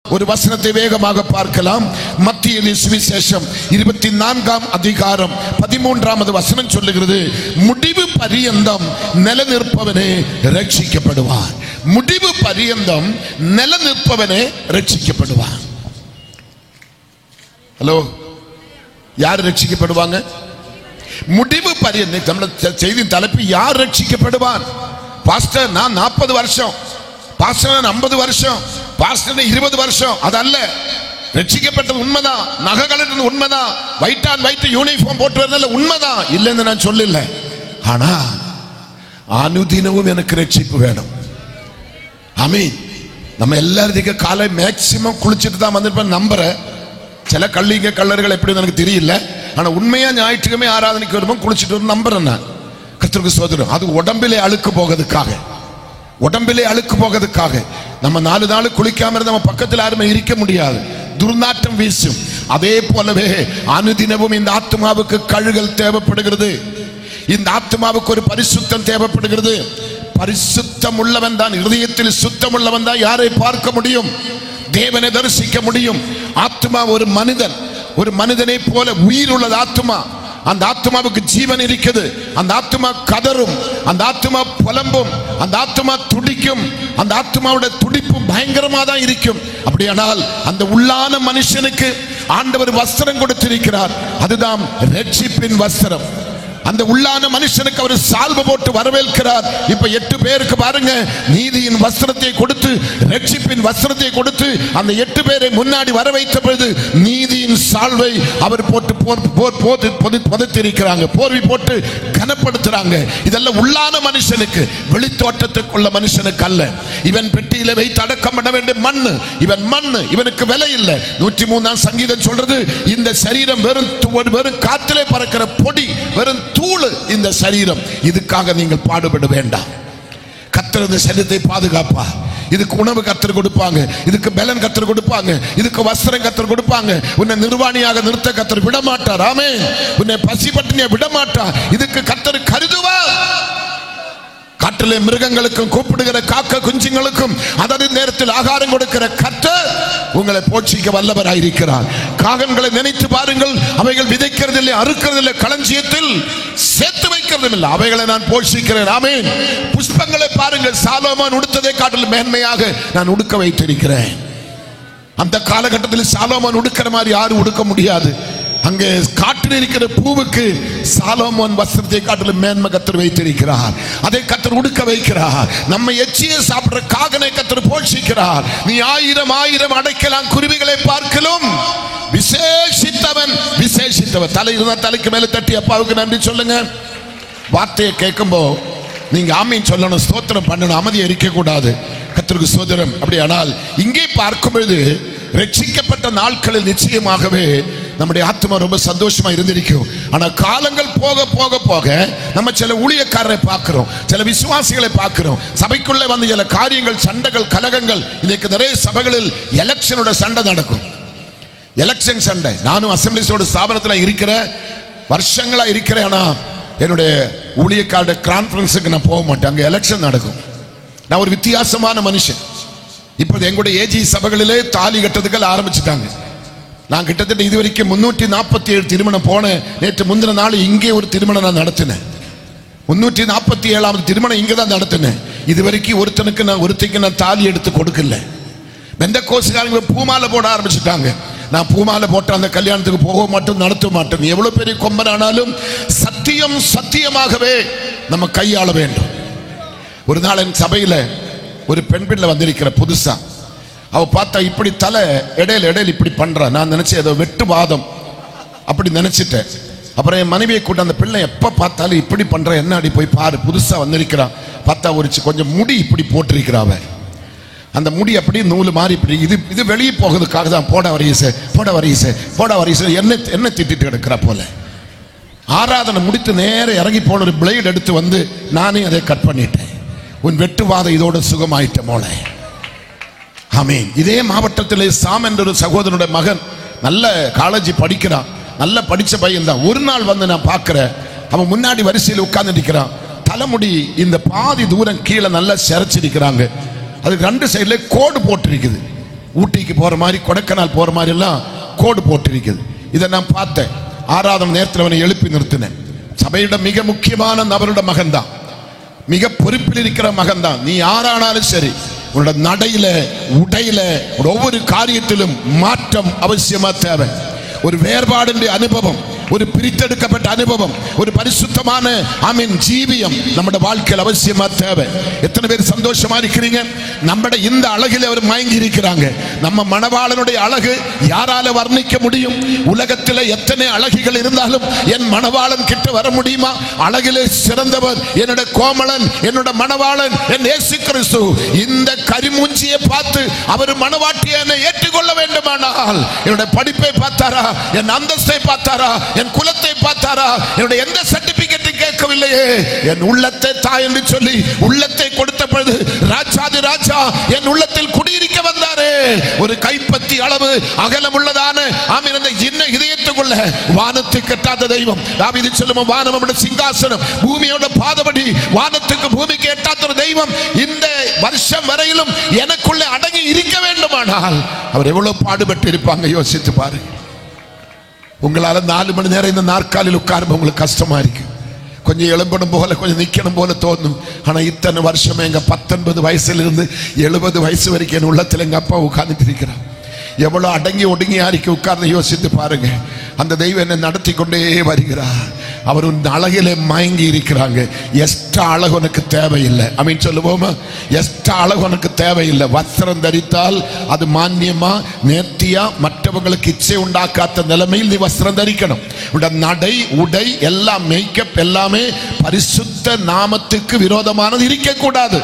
ஒரு வசனத்தை வேகமாக பார்க்கலாம். மத்திய சுவிசேஷம் 24ஆம் அதிகாரம் 13வது வசனம் சொல்லுகிறது, முடிவு பரியந்தம் நிலைநிற்பவனே ரட்சிக்கப்படுவான். முடிவு பரியந்தம் நிலைநிற்பவனே ரட்சிக்கப்படுவான். ஹலோ, யார் ரட்சிக்கப்படுவாங்க? முடிவு பரியந்தம். செய்தி தலைப்பு, யார் ரட்சிக்கப்படுவான்? பாஸ்டர் நான் 40 வருஷம், பாஸ்டர் 50 வருஷம், பாஸ்டர் 20 வருஷம், அதல்ல. ரட்சிக்கப்பட்டது உண்மைதான், நகை கலட்டது உண்மைதான், ஒயிட் ஆன் ஒயிட் யூனிஃபார்ம் போட்டு வரல உண்மைதான், இல்லைன்னு நான் சொல்லல. ஆனா அனுதினமும் எனக்கு ரட்சிப்பு வேணும். ஆமென். நம்ம எல்லாருக்கும் காலை மேக்சிமம் குளிச்சுட்டு தான் வந்திருப்பேன் நம்புறேன். சில கள்ளிங்க கள்ளர்கள் எப்படி எனக்கு தெரியல, ஆனா உண்மையா ஞாயிற்றுக்கிழமை ஆராதனைக்கு வரும்போது குளிச்சுட்டு வரும் நம்புறேன் நான். கர்த்தருக்கு ஸ்தோத்திரம். அது உடம்பிலே அழுக்கு போகிறதுக்காக, உடம்பிலே அழுக்கு போகிறதுக்காக. நம்ம 4 நாள் குளிக்காம இருந்த நம்ம பக்கத்தில் யாருமே இருக்க முடியாது, துர்நாற்றம் வீசும். அதே போலவே அனுதினமும் இந்த ஆத்மாவுக்கு கழுகல் தேவைப்படுகிறது. இந்த ஆத்மாவுக்கு ஒரு பரிசுத்தம் தேவைப்படுகிறது. பரிசுத்தம் உள்ளவன் தான், இருதயத்தில் சுத்தம் உள்ளவன் தான் யாரை பார்க்க முடியும், தேவனை தரிசிக்க முடியும். ஆத்மா ஒரு மனிதன், ஒரு மனிதனை போல உயிர் உள்ளது ஆத்மா. அந்த ஆத்மாவுக்கு ஜீவன் இருக்குது. அந்த ஆத்மா கதரும், அந்த ஆத்மா புலம்பும், அந்த ஆத்மா துடிக்கும். அந்த ஆத்மாவுடைய துடிப்பு பயங்கரமா தான் இருக்கும். அப்படியானால் அந்த உள்ளான மனுஷனுக்கு ஆண்டவர் வஸ்திரம் கொடுத்திருக்கிறார். அதுதான் ரட்சிப்பின் வஸ்திரம். அந்த உள்ளான மனுஷனுக்கு அவர் சால்வை போட்டு வரவேற்கிறார். இப்ப 8 பேருக்கு பாருங்க, நீதியின் வஸ்திரத்தை கொடுத்து, ரட்சிப்பின் வஸ்திரத்தை கொடுத்து அந்த 8 பேரை முன்னாடி வர வைத்த பொழுது நீதியின் சால்வை அவர் போட்டு புதைத்திருக்கிறாங்க, போர்வை போட்டு கனப்படுத்துறாங்க. இதெல்லாம் உள்ளான மனுஷனுக்கு, வெளித்தோட்டத்துக்குள்ள மனுஷனுக்கு அல்ல. இவன் பெட்டியில வைத்து அடக்கம் பண்ண வேண்டிய மண்ணு, இவன் மண்ணு, இவனுக்கு விலை இல்லை. 103ஆம் சங்கீதம் சொல்றது, இந்த சரீரம் வெறும் காத்திலே பறக்கிற பொடி, வெறும் தூளு இந்த சரீரம். இதுக்காக நீங்கள் பாடுபட வேண்டாம். கர்த்தர் இந்த சரீரத்தை பாதுகாப்பா. இதுக்கு உணவு கர்த்தர் கொடுப்பாங்க, இதுக்கு பலன் கர்த்தர் கொடுப்பாங்க, இதுக்கு வஸ்திரம் கர்த்தர் கொடுப்பாங்க. உன்னை நிர்வாணியாக நிறுத்த கர்த்தர் விட மாட்டார். ஆமென். உன்னை பசி பட்டினியை விட மாட்டார். இதுக்கு கர்த்தர் கருதுவார். காட்டிலே மிருகங்களுக்கும் கூப்பிடுகிற காக்க குஞ்சுங்களுக்கும் அதே நேரத்தில் ஆகாரம் கொடுக்கிற கர்த்தர் உங்களை போஷிக்க வல்லவராயிருக்கிறார். காகங்களை நினைத்து பாருங்கள், அவைகள் விதைக்கிறதில்லை, அறுக்கிறதில்லை, களஞ்சியத்தில் சேர்த்து வைக்கிறதில்லை, அவைகளை நான் போஷிக்கிறேன். ஆமென். புஷ்பங்களை பாருங்கள், சாலோமோன் உடுத்ததை காட்டிலும் மேன்மையாக நான் உடுக்க வைத்திருக்கிறேன். அந்த காலகட்டத்தில் சாலோமோன் உடுக்கிற மாதிரி யாரும் உடுக்க முடியாது. அங்கே காட்டில் இருக்கிற பூவுக்கு சாலோமோன் வஸ்திரத்தை காட்டிலும் மேன்மை கர்த்தர் வைத்திருக்கிறார். அதை கர்த்தர் உடுக்க வைக்கிறார். நம்ம எச்சியை சாப்பிடுற காகனை கர்த்தர் போஷிக்கிறார். நீ 1000 அடைக்கலாம் குருவிகளை பார்க்கலாம் விசேஷித்தவன், விசேஷித்தவன். தலை இருந்தா தலைக்கு மேல தட்டி அப்பாவுக்கு நன்றி சொல்லுங்க. வார்த்தையை கேட்கும்போது நீங்க ஆமீன் சொல்லணும், ஸ்தோத்திரம் பண்ணணும், அமைதியை இருக்க கூடாது. கர்த்தருக்கு ஸ்தோத்திரம். அப்படியானால் இங்கே பார்க்கும் பொழுது ரட்சிக்கப்பட்ட நாட்களில் நிச்சயமாகவே நம்முடைய ஆத்மா ரொம்ப சந்தோஷமா இருந்திருக்கும். ஆனா காலங்கள் போக போக போக நம்ம சில ஊழியக்காரரை பார்க்கிறோம், சில விசுவாசிகளை பார்க்கிறோம், சபைக்குள்ளே வந்து சில காரியங்கள், சண்டைகள், கலகங்கள். இன்னைக்கு நிறைய சபைகளில் எலெக்ஷனோட சண்டை நடக்கும், எலெக்ஷன் சண்டை. நானும் அசம்பிளிஸோட ஸ்தாபனத்தில் இருக்கிற வருஷங்களா இருக்கிறேன். ஆனா என்னுடைய ஊழியக்காரருடைய கான்ஃபரன்ஸுக்கு நான் போக மாட்டேன், அங்கே எலெக்ஷன் நடக்கும். நான் ஒரு வித்தியாசமான மனுஷன். இப்போது எங்களுடைய ஏஜி சபைகளிலே தாலி கட்டுறதுக்கு ஆரம்பிச்சுட்டாங்க. நான் கிட்டத்தட்ட இதுவரைக்கும் 347 திருமணம் போனேன். நேற்று முந்தின நாள் இங்கே ஒரு திருமணம் நான் நடத்தினேன். 347வது திருமணம் இங்கே தான் நடத்தினேன். இதுவரைக்கும் ஒருத்திக்கு நான் தாலி எடுத்து கொடுக்கல. பெந்தகோஸ்துக்காரங்க பூமாலை போட ஆரம்பிச்சுட்டாங்க. நான் பூமாலை போட்ட அந்த கல்யாணத்துக்கு போக மாட்டோம், நடத்த மாட்டோம். எவ்வளவு பெரிய கொம்பனானாலும் சத்தியம் சத்தியமாகவே நம்ம கையாள வேண்டும். ஒரு நாள் என் சபையில ஒரு பெண் பிள்ளை வந்திருக்கிற புதுசா, அவ பார்த்தா இப்படி தலை இடையில இப்படி பண்றா. நான் நினைச்சேன் ஏதோ வெட்டு வாதம் அப்படி நினைச்சிட்டேன். அப்புறம் என் மனைவியை கூட்ட, அந்த பிள்ளை எப்ப பார்த்தாலும் இப்படி பண்ற, என்ன அடி போய் பாரு, புதுசா வந்திருக்கிறான். பார்த்தா ஒரு கொஞ்சம் முடி இப்படி போட்டிருக்கிறாவ. அந்த முடி அப்படி நூல் மாறி இப்படி இது வெளியே போகிறதுக்காக தான் போட வரையச என்ன திட்டிட்டு கிடக்கிறா போல. ஆராதனை முடித்து நேர இறங்கி போன ஒரு பிளேட் எடுத்து வந்து நானே அதை கட் பண்ணிட்டேன். உன் வெட்டுவாதம் இதோட சுகமாயிட்ட போல. ஆமென். இதே மாவட்டத்திலே சாம் என்ற ஒரு சகோதரனுடைய மகன் நல்ல காலேஜ் படிக்கிறான், நல்ல படிச்ச பையன் தான். ஒரு நாள் வந்து நான் பார்க்கிறேன், அவன் முன்னாடி வரிசையில் உட்கார்ந்து நிற்கிறான். தலைமுடி இந்த பாதி தூரம் கீழே நல்லா சிரைச்சிருக்கிறாங்க. அதுக்கு 2 சைடுல கோடு போட்டிருக்குது. ஊட்டிக்கு போற மாதிரி, கொடைக்கானல் போற மாதிரி எல்லாம் கோடு போட்டிருக்குது. இதை நான் பார்த்தேன். ஆராதனை நேரத்தில் அவனை எழுப்பி நிறுத்தினேன். சபையிட மிக முக்கியமான நபரோட மகன் தான், மிக பொறுப்பில் இருக்கிற மகன் தான். நீ யாரானாலும் சரி, உன்னோட நடையில, உடையில, ஒவ்வொரு காரியத்திலும் மாற்றம் அவசியமா தேவை. ஒரு வேறுபாடு அனுபவம், ஒரு பிரித்தெடுக்கப்பட்ட அனுபவம், ஒரு பரிசுத்தமான ஜீவியம் நம்முடைய வாழ்க்கையில் அவசியமா தேவை. எத்தனை பேர் சந்தோஷமா இருக்கிறீங்க? நம்முடைய இந்த அழகில் அவர் மயங்கி இருக்கிறாங்க. நம்ம மணவாளனுடைய அழகு யாரால வர்ணிக்க முடியும்? உலகத்தில் எத்தனை அழகிகள் இருந்தாலும் என் மணவாளன் கிட்ட வர முடியுமா? அழகிலே சிறந்தவர் என்னுடைய கோமளன், என்னோட மணவாளன், என் இயேசு கிறிஸ்து. இந்த கரிமூஞ்சியை பார்த்து அவர் மணவாட்டியை என்னை ஏற்றுக்கொள்ள வேண்டுமானால், என்னுடைய படிப்பை பார்த்தாரா, என் அந்தஸ்தை பார்த்தாரா, என் குலத்தை பார்த்தாரா, என்னுடைய எந்த சர்டிபிகேட்டை கேட்கவில்லையே, என் உள்ளத்தை தாய் என்று சொல்லி உள்ளத்தை கொடுத்த பொழுது ராஜாதி ராஜா என் உள்ளத்தில் குடியிருக்க வந்தாரே. ஒரு கைப்பத்தி அளவு அகலம் உள்ளதான இந்த இதயத்துக்குள்ள வானத்தை கட்டாத தெய்வம். தாவீது சொல்லும், வானம் நம்முடைய சிங்காசனம், பூமியோட பாதபடி, வானத்துக்கு பூமிக்கு எட்டாத ஒரு தெய்வம் இந்த வருஷம் வரையிலும் எனக்குள்ள அடங்கி இருக்க வேண்டுமானால் அவர் எவ்வளவு பாடுபட்டு இருப்பாங்க யோசித்து பாருங்க. உங்களால 4 மணி நேரம் இந்த நாற்காலில் உட்காரும் உங்களுக்கு கஷ்டமா இருக்கு. கொஞ்சம் எழும்பணும் போல, கொஞ்சம் நிக்கணும் போல தோணும். ஆனா இத்தனை வருஷம் எங்க 19 வயசுல இருந்து 70 வயசு வரைக்கும் என் உள்ளத்துல எங்க அப்பா உட்கார்ந்துட்டு இருக்கிறார். எவ்வளவு அடங்கி ஒடுங்கி யாருக்கு உட்கார்ந்து யோசித்து பாருங்க. அந்த தெய்வம் என்னை நடத்தி கொண்டே வருகிறார். அவர் அழகிலே மயங்கி இருக்கிறாங்க. எஸ்ட்ரா அழகு உனக்கு தேவையில்லை. சொல்லுவோமா? எஸ்ட்ரா அழகு உனக்கு தேவையில்லை. வஸ்திரம் தரித்தால் அது மான்யமா, நேர்த்தியா, மற்றவங்களுக்கு இச்சை உண்டாக்காத நிலைமையில் நீ வஸ்திரம் தரிக்கணும். நடை, உடை, எல்லாம் மேக்கப் எல்லாமே பரிசுத்த நாமத்துக்கு விரோதமானது இருக்கக்கூடாது.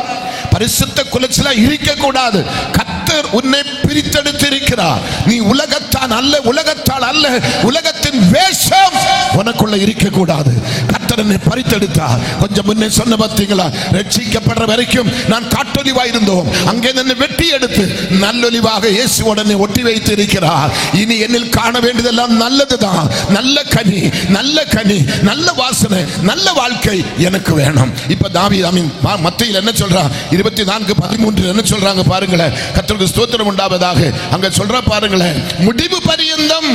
பரிசுத்த குலச்சில இருக்கக்கூடாது. கர்த்தர் உன்னை பிரித்தெடுத்து இருக்கிறார். நீ உலகத்தான் அல்ல, உலகத்தால் அல்ல, உலகத்தின் வேஷம் உனக்குள்ள இருக்கக்கூடாது. கர்த்தர் என்னை பறித்தெடுத்தார். கொஞ்சம் முன்னே சொன்ன பார்த்தீங்களா, ரட்சிக்கப்படுற வரைக்கும் நான் காட்டொலிவா இருந்தோம், அங்கே என்னை வெட்டி எடுத்து நல்லொலிவாக இயேசு உடனே ஒட்டி வைத்து இருக்கிறார். இனி என்னில் காண வேண்டியதெல்லாம் நல்லதுதான். நல்ல கனி, நல்ல கனி, நல்ல வாசனை, நல்ல வாழ்க்கை எனக்கு வேணும். இப்ப தாவீது மத்தேயுல என்ன சொல்றான்? 24:13 என்ன சொல்றாங்க பாருங்களேன். கர்த்தருக்கு ஸ்தோத்திரம் உண்டாவதாக. அங்க சொல்ற பாருங்களேன், முடிவு பரியந்தம்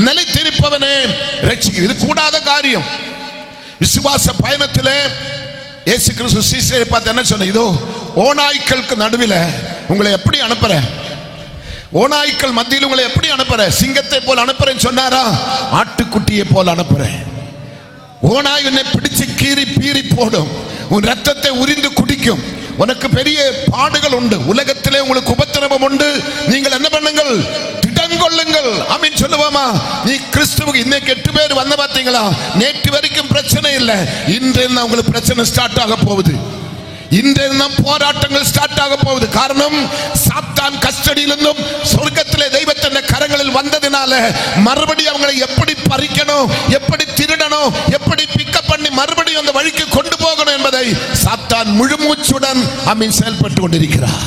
நிலைத்திருப்பவனே ரட்சிக்க. இது கூடாத காரியம். விசுவாச பயணத்திலே இயேசு கிறிஸ்து சீஷரை பார்த்து என்ன சொன்ன? இதோ ஓநாய்க்களுக்கு நடுவில் உங்களை எப்படி அனுப்புறேன், ஓநாய்க்கள் மத்தியில் உங்களை எப்படி அனுப்புறேன், சிங்கத்தை போல் அனுப்புறேன்னு சொன்னாரா? ஆட்டுக்குட்டியை போல் அனுப்புறேன். ஓநாய் உன்னை பிடிச்சு கீறி பீறி போடும், உன் ரத்தத்தை உரிந்து குடிக்கும். உனக்கு பெரிய பாடுகள் உண்டு, உலகத்திலே உங்களுக்கு உபத்திரவம் உண்டு. நீங்கள் என்ன பண்ணுங்கள்? திடங்கொள்ளுங்கள். ஆமென் சொல்லுவோமா? நீ கிறிஸ்துவுக்கு இன்னைக்கு 8 பேர் வந்த பார்த்தீங்களா? நேற்று வரைக்கும் பிரச்சனை இல்லை, இன்று உங்களுக்கு பிரச்சனை ஸ்டார்ட் ஆக போகுது. இன்றைய போராட்டங்கள் ஸ்டார்ட் ஆக போகுது. காரணம், சாத்தான் கஸ்டடியிலிருந்தும் சொர்க்கத்திலே தெய்வத்தின் கரங்களில் வந்ததினால மறுபடியும் அவங்களை எப்படி பறிக்கணும், எப்படி திருடணும், எப்படி பிக்கப் பண்ணி மறுபடியும் அந்த வழிக்கு கொண்டு போகணும் என்பதை சாத்தான் முழுமூச்சுடன் செயல்பட்டு கொண்டிருக்கிறார்.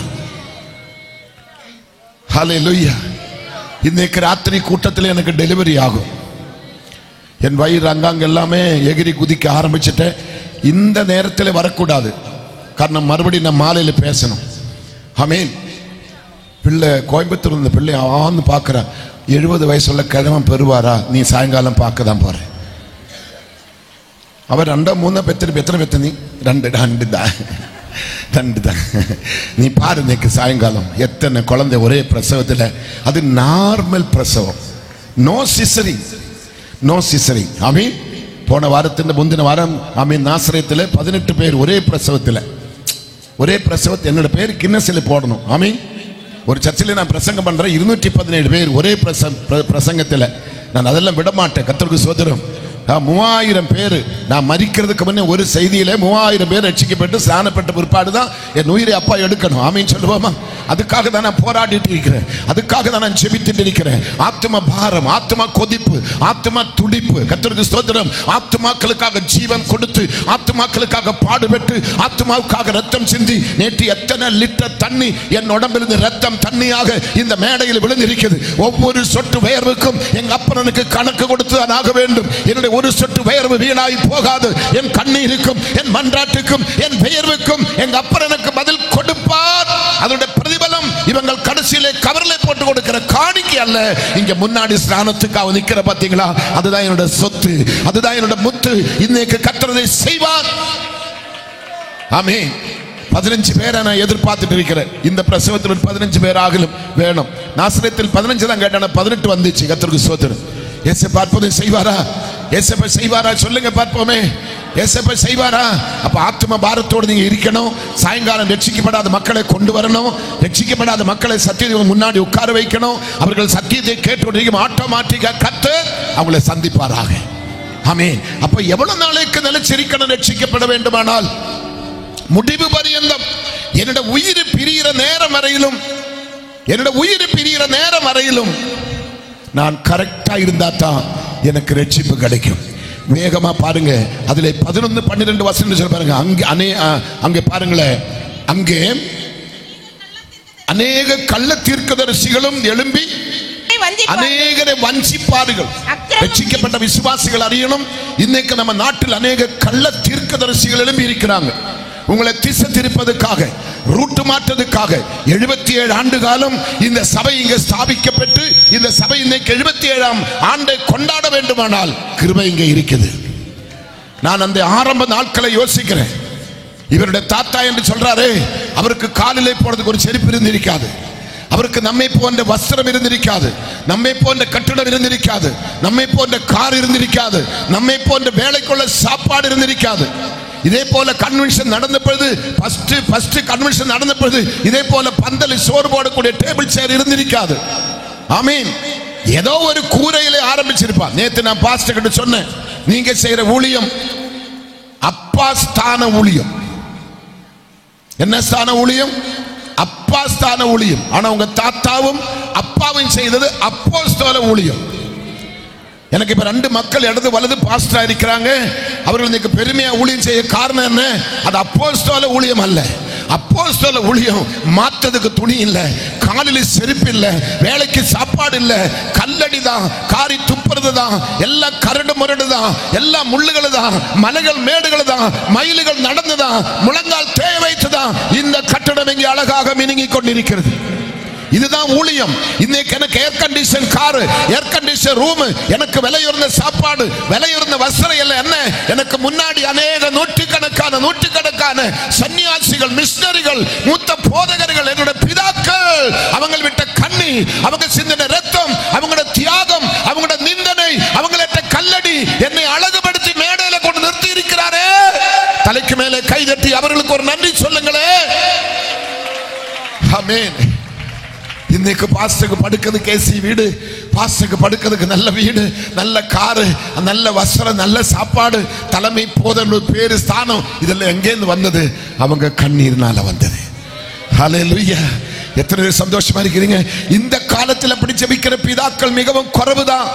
ஹல்லேலூயா. இன்னைக்கு ராத்திரி கூட்டத்தில் எனக்கு டெலிவரி ஆகும். என் வயிறு அங்காங்க எல்லாமே எகிரி குதிக்க ஆரம்பிச்சுட்டேன். இந்த நேரத்தில் வரக்கூடாது, காரணம் மறுபடியும் நான் மாலையில் பேசணும். ஆமென். பிள்ளை கோயம்புத்தூர் இருந்த பிள்ளை ஆன்னு பார்க்குறா. 70 வயசுள்ள கிழமை பெறுவாரா? நீ சாயங்காலம் பார்க்க தான் போற. அவர் 2 3 பெத்திருப்ப. எத்தனை பெத்த நீ? 2 தான். நீ பாரு இன்னைக்கு சாயங்காலம் எத்தனை குழந்தை ஒரே பிரசவத்தில். அது நார்மல் பிரசவம், நோ சிசரிங், நோ சிசரிங். ஆமீன். போன வாரத்தின் முந்தின வாரம் நாசரேத்தில் 18 பேர் ஒரே பிரசவத்தில், ஒரே பிரசவத்தில். என்னோட பேர் கின்னஸில் போடணும். ஆமீன். ஒரு சர்ச்சில் நான் பிரசங்கம் பண்றேன், 217 பேர் ஒரே பிரசங்கத்தில். நான் அதெல்லாம் விட மாட்டேன். கர்த்தருக்கு ஸ்தோத்திரம். 3000 பேர். நான் மரிக்கிறதுக்கு முன்னே ஒரு செய்தியில 3000 பேர் ரட்சிக்கப்பட்டு ஸ்நானப்பட்ட பிற்பாடு தான் என் உயிரை அப்பா எடுக்கணும். ஆமீன் சொல்லுவோமா? அதுக்காக தான் நான் போராடிட்டு இருக்கிறேன், அதுக்காக தான் நான் ஜெபித்துட்டு இருக்கிறேன். ஆத்ம பாரம், ஆத்ம கொதிப்பு, ஆத்ம துடிப்பு. கர்த்தருக்கு ஸ்தோத்திரம். ஆத்மாக்களுக்காக ஜீவன் கொடுத்து, ஆத்மாக்களுக்காக பாடுபட்டு, ஆத்மாவுக்காக ரத்தம் சிந்தி. நேற்று எத்தனை லிட்டர் தண்ணி என் உடம்பிலிருந்து ரத்தம் தண்ணியாக இந்த மேடையில் விழுந்திருக்கிறது. ஒவ்வொரு சொட்டு வேர்வுக்கும் எங்க அப்பனுக்கு கணக்கு கொடுத்து தான் ஆக வேண்டும். என்னுடைய ஒரு சொட்டு வேர்வு வீணாய் போகாது. என் கண்ணீருக்கும், என் மன்றாட்டுக்கும், என் பெயர்வுக்கும் எங்க அப்பன் எனக்கு பதில் கொடுப்பார். அதனுடைய பிரதிபலம் இவங்கள் கடைசியிலே கவர்ல போட்டு கொடுக்கிற காணிக்கை அல்ல, இங்க முன்னாடி ஸ்நானத்துக்காக நிக்கிற பாத்தீங்களா, அதுதான் என்னோட சொத்து, அதுதான் என்னோட முத்து. இன்னைக்கு கர்த்தர் செய்வார். ஆமென். 15 பேரை நான் எதிர்பார்த்துட்டு இருக்கிறேன். இந்த பிரசவத்தில் 15 பேர் ஆகலும் வேணும். நாசரேத்தில் 15 தான் கேட்டான, 18 வந்துச்சு. கர்த்தருக்கு ஸ்தோத்திரம். ஏசப்பா அற்புதம் செய்வாரா? ஏசப்பா செய்வாரா? சொல்லுங்க பார்ப்போமே. ஏசப்பா செய்வாரா? அப்ப ஆத்ம பாரத்தோடு நீங்க இருக்கணும். சாயங்காலம் ரட்சிக்கப்படாத மக்களை கொண்டு வரணும். ரட்சிக்கப்படாத மக்களை சத்தியத்துக்கு முன்னாடி உட்கார வைக்கணும். அவர்கள் சத்தியத்தை கேட்டு ஆட்டோமேட்டிக்கா கர்த்தர் அவங்களை சந்திப்பாராக. ஆமென். அப்ப எவ்வளவு நாளைக்கு நிலைச்சிருக்கணும் ரட்சிக்கப்பட வேண்டுமானால்? முடிவு பரியந்தம். என்னோட உயிர் பிரிகிற நேரம் வரையிலும், என்னோட உயிர் பிரிகிற நேரம் வரையிலும் நான் கரெக்டா இருந்தா தான் எனக்கு ரட்சிப்பு கிடைக்கும். வேகமா பாருங்க, அதுல 11, 12 வசனம் சொல்ல பாருங்க. அங்கே பாருங்களேன், அங்கே அநேக கள்ள தீர்க்கதரிசிகளும் எழும்பி அநேகரை வஞ்சிப்பார்கள். ரட்சிக்கப்பட்ட விசுவாசிகள் அறியணும், இன்னைக்கு நம்ம நாட்டில் அநேக கள்ள தீர்க்கதரிசிகள் எழும்பி இருக்கிறாங்க. உங்களை திசை திருப்பதற்காக, ரூட்டு மாற்றதுக்காக 77 ஆண்டு காலம் இந்த சபை இங்க ஸ்தாபிக்கப்பட்டு, இந்த சபை இன்னைக்கு 77ஆம் ஆண்டை கொண்டாட வேண்டுமானால் கிருபை இங்க இருக்குது. நான் அந்த ஆரம்ப நாட்களை யோசிக்கிறேன். இவருடைய தாத்தா என்று சொல்றாரு, அவருக்கு காலிலே போறதுக்கு ஒரு செருப்பு இருந்திருக்காது, அவருக்கு நம்மை போன்ற வஸ்திரம் இருந்திருக்காது, நம்மை போன்ற கட்டிடம் இருந்திருக்காது, நம்மை போன்ற கார் இருந்திருக்காது, நம்மை போன்ற வேலைக்குள்ள சாப்பாடு இருந்திருக்காது. இதே போல கன்வென்ஷன் நடந்த பொழுது, ஃபர்ஸ்ட் கன்வென்ஷன் நடந்த பொழுது இதே போல பந்தலில் சோறு போடக்கூடிய டேபிள் சேர் இருந்திருக்காது. ஆமீன். ஏதோ ஒரு கூரையிலே ஆரம்பிச்சிருப்பார். நேத்து நான் பாஸ்டர் கிட்ட சொன்னேன், நீங்க செய்யற ஊழியம் அப்பா ஸ்தான ஊழியம். என்ன ஸ்தான ஊழியம்? அப்பா ஸ்தான ஊழியம். ஆனா உங்க தாத்தாவும் அப்பாவும் செய்தது அப்போஸ்தல ஊழியம். எனக்கு இப்ப 2 மக்கள் இடது வலது பாஸ்டரா இருக்கிறாங்க. அவர்கள் இன்னைக்கு பெருமையா ஊழியம் செய்ய காரணம் என்ன? அது அப்போஸ்தல ஊழியம் அல்ல. அப்போஸ்தல ஊழியம் மாற்றதுக்கு துணி இல்ல, காலில் செருப்பு இல்ல, வேலைக்கு சாப்பாடு இல்ல, கல்லடி தான், காரி துப்புறது தான், எல்லாம் கரடு முரடு தான், எல்லாம் முள்ளுகள் தான், மலைகள் மேடுகள் தான், மயில்கள் நடந்துதான், முழங்கால் தேய வைத்துதான் இந்த கட்டடம் இங்கே அழகாக மினுங்கி கொண்டிருக்கிறது. இதுதான் ஊழியம். இன்னைக்கு எனக்கு air condition car, air condition room, எனக்கு விலையுறந்த சாப்பாடு, விலையுறந்த வஸ்திரம் எல்லாம் என்ன? எனக்கு முன்னாடி அநேக நூற்றுக்கணக்கான சன்னியாசிகள், மிஷனரிகள், மூத்த போதகர்கள், என்னோட பிதாக்கள், அவங்க விட்ட கண்ணி, அவங்க சிந்தின ரத்தம், அவங்களோட தியாகம், அவங்களோட நிந்தனை, அவங்கள கல்லடி என்னை அழகுபடுத்தி மேடையில கொண்டு நிறுத்தி இருக்கிறாரே. தலைக்கு மேலே கை தட்டி அவர்களுக்கு ஒரு நன்றி சொல்லுங்களே. ஆமென். இன்னைக்கு பாஸ்டருக்கு படுக்கிறதுக்கு ஏசி வீடு, பாஸ்டருக்கு படுக்கிறதுக்கு நல்ல வீடு, நல்ல காரு, நல்ல வஸ்திரம், நல்ல சாப்பாடு, தலைமை போதல் பேரு ஸ்தானம், இதெல்லாம் எங்கேருந்து வந்தது? அவங்க கண்ணீர்னால வந்தது. ஹல்லேலூயா. எத்தனை பேர் சந்தோஷமா இருக்கிறீங்க? இந்த காலத்தில் அப்படி ஜெபிக்கிற பிதாக்கள் மிகவும் குறைவுதான்.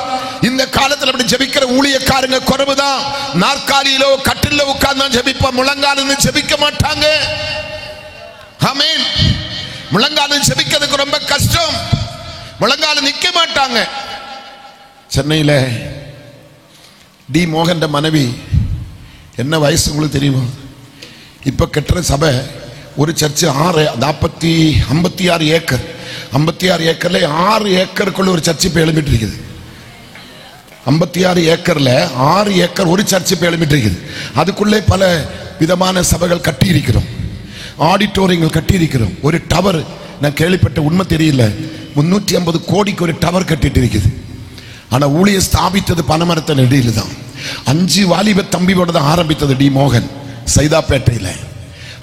இந்த காலத்தில் அப்படி ஜெபிக்கிற ஊழியக்காரங்க குறைவுதான். நாற்காலியிலோ கட்டில உட்கார்ந்து ஜெபிப்ப, முழங்கால ஜெபிக்க மாட்டாங்க. ஆமென். முழங்கால ஜெபிக்கிறதுக்கு ரொம்ப கஷ்டம், முழங்கால நிக்க மாட்டாங்க. சென்னையில டி மோகன் மனைவி, என்ன வயசு உங்களுக்கு தெரியுமா? இப்ப கட்டுற சபை ஒரு சர்ச்சு 56 ஏக்கர், 56 ஏக்கர்ல 6 ஏக்கருக்குள்ள ஒரு சர்ச்சு இப்ப எழுப்பிட்டு இருக்குது. 56 ஏக்கர்ல 6 ஏக்கர் ஒரு சர்ச்சு இப்ப எழுப்பிட்டு இருக்குது. அதுக்குள்ளே பல விதமான சபைகள் கட்டி இருக்கிறோம், ஆடிட்டோரியங்கள் கட்டி இருக்கிறோம். ஒரு டவர், நான் கேள்விப்பட்ட உண்மை தெரியல, 350 கோடிக்கு ஒரு டவர் கட்டிட்டு இருக்குது. ஆனா ஊழிய ஸ்தாபித்தது பனமரத்த நெடியில தான். 5 வாலிப தம்பியோட தான் ஆரம்பித்தது டி மோகன் சைதாப்பேட்டையில.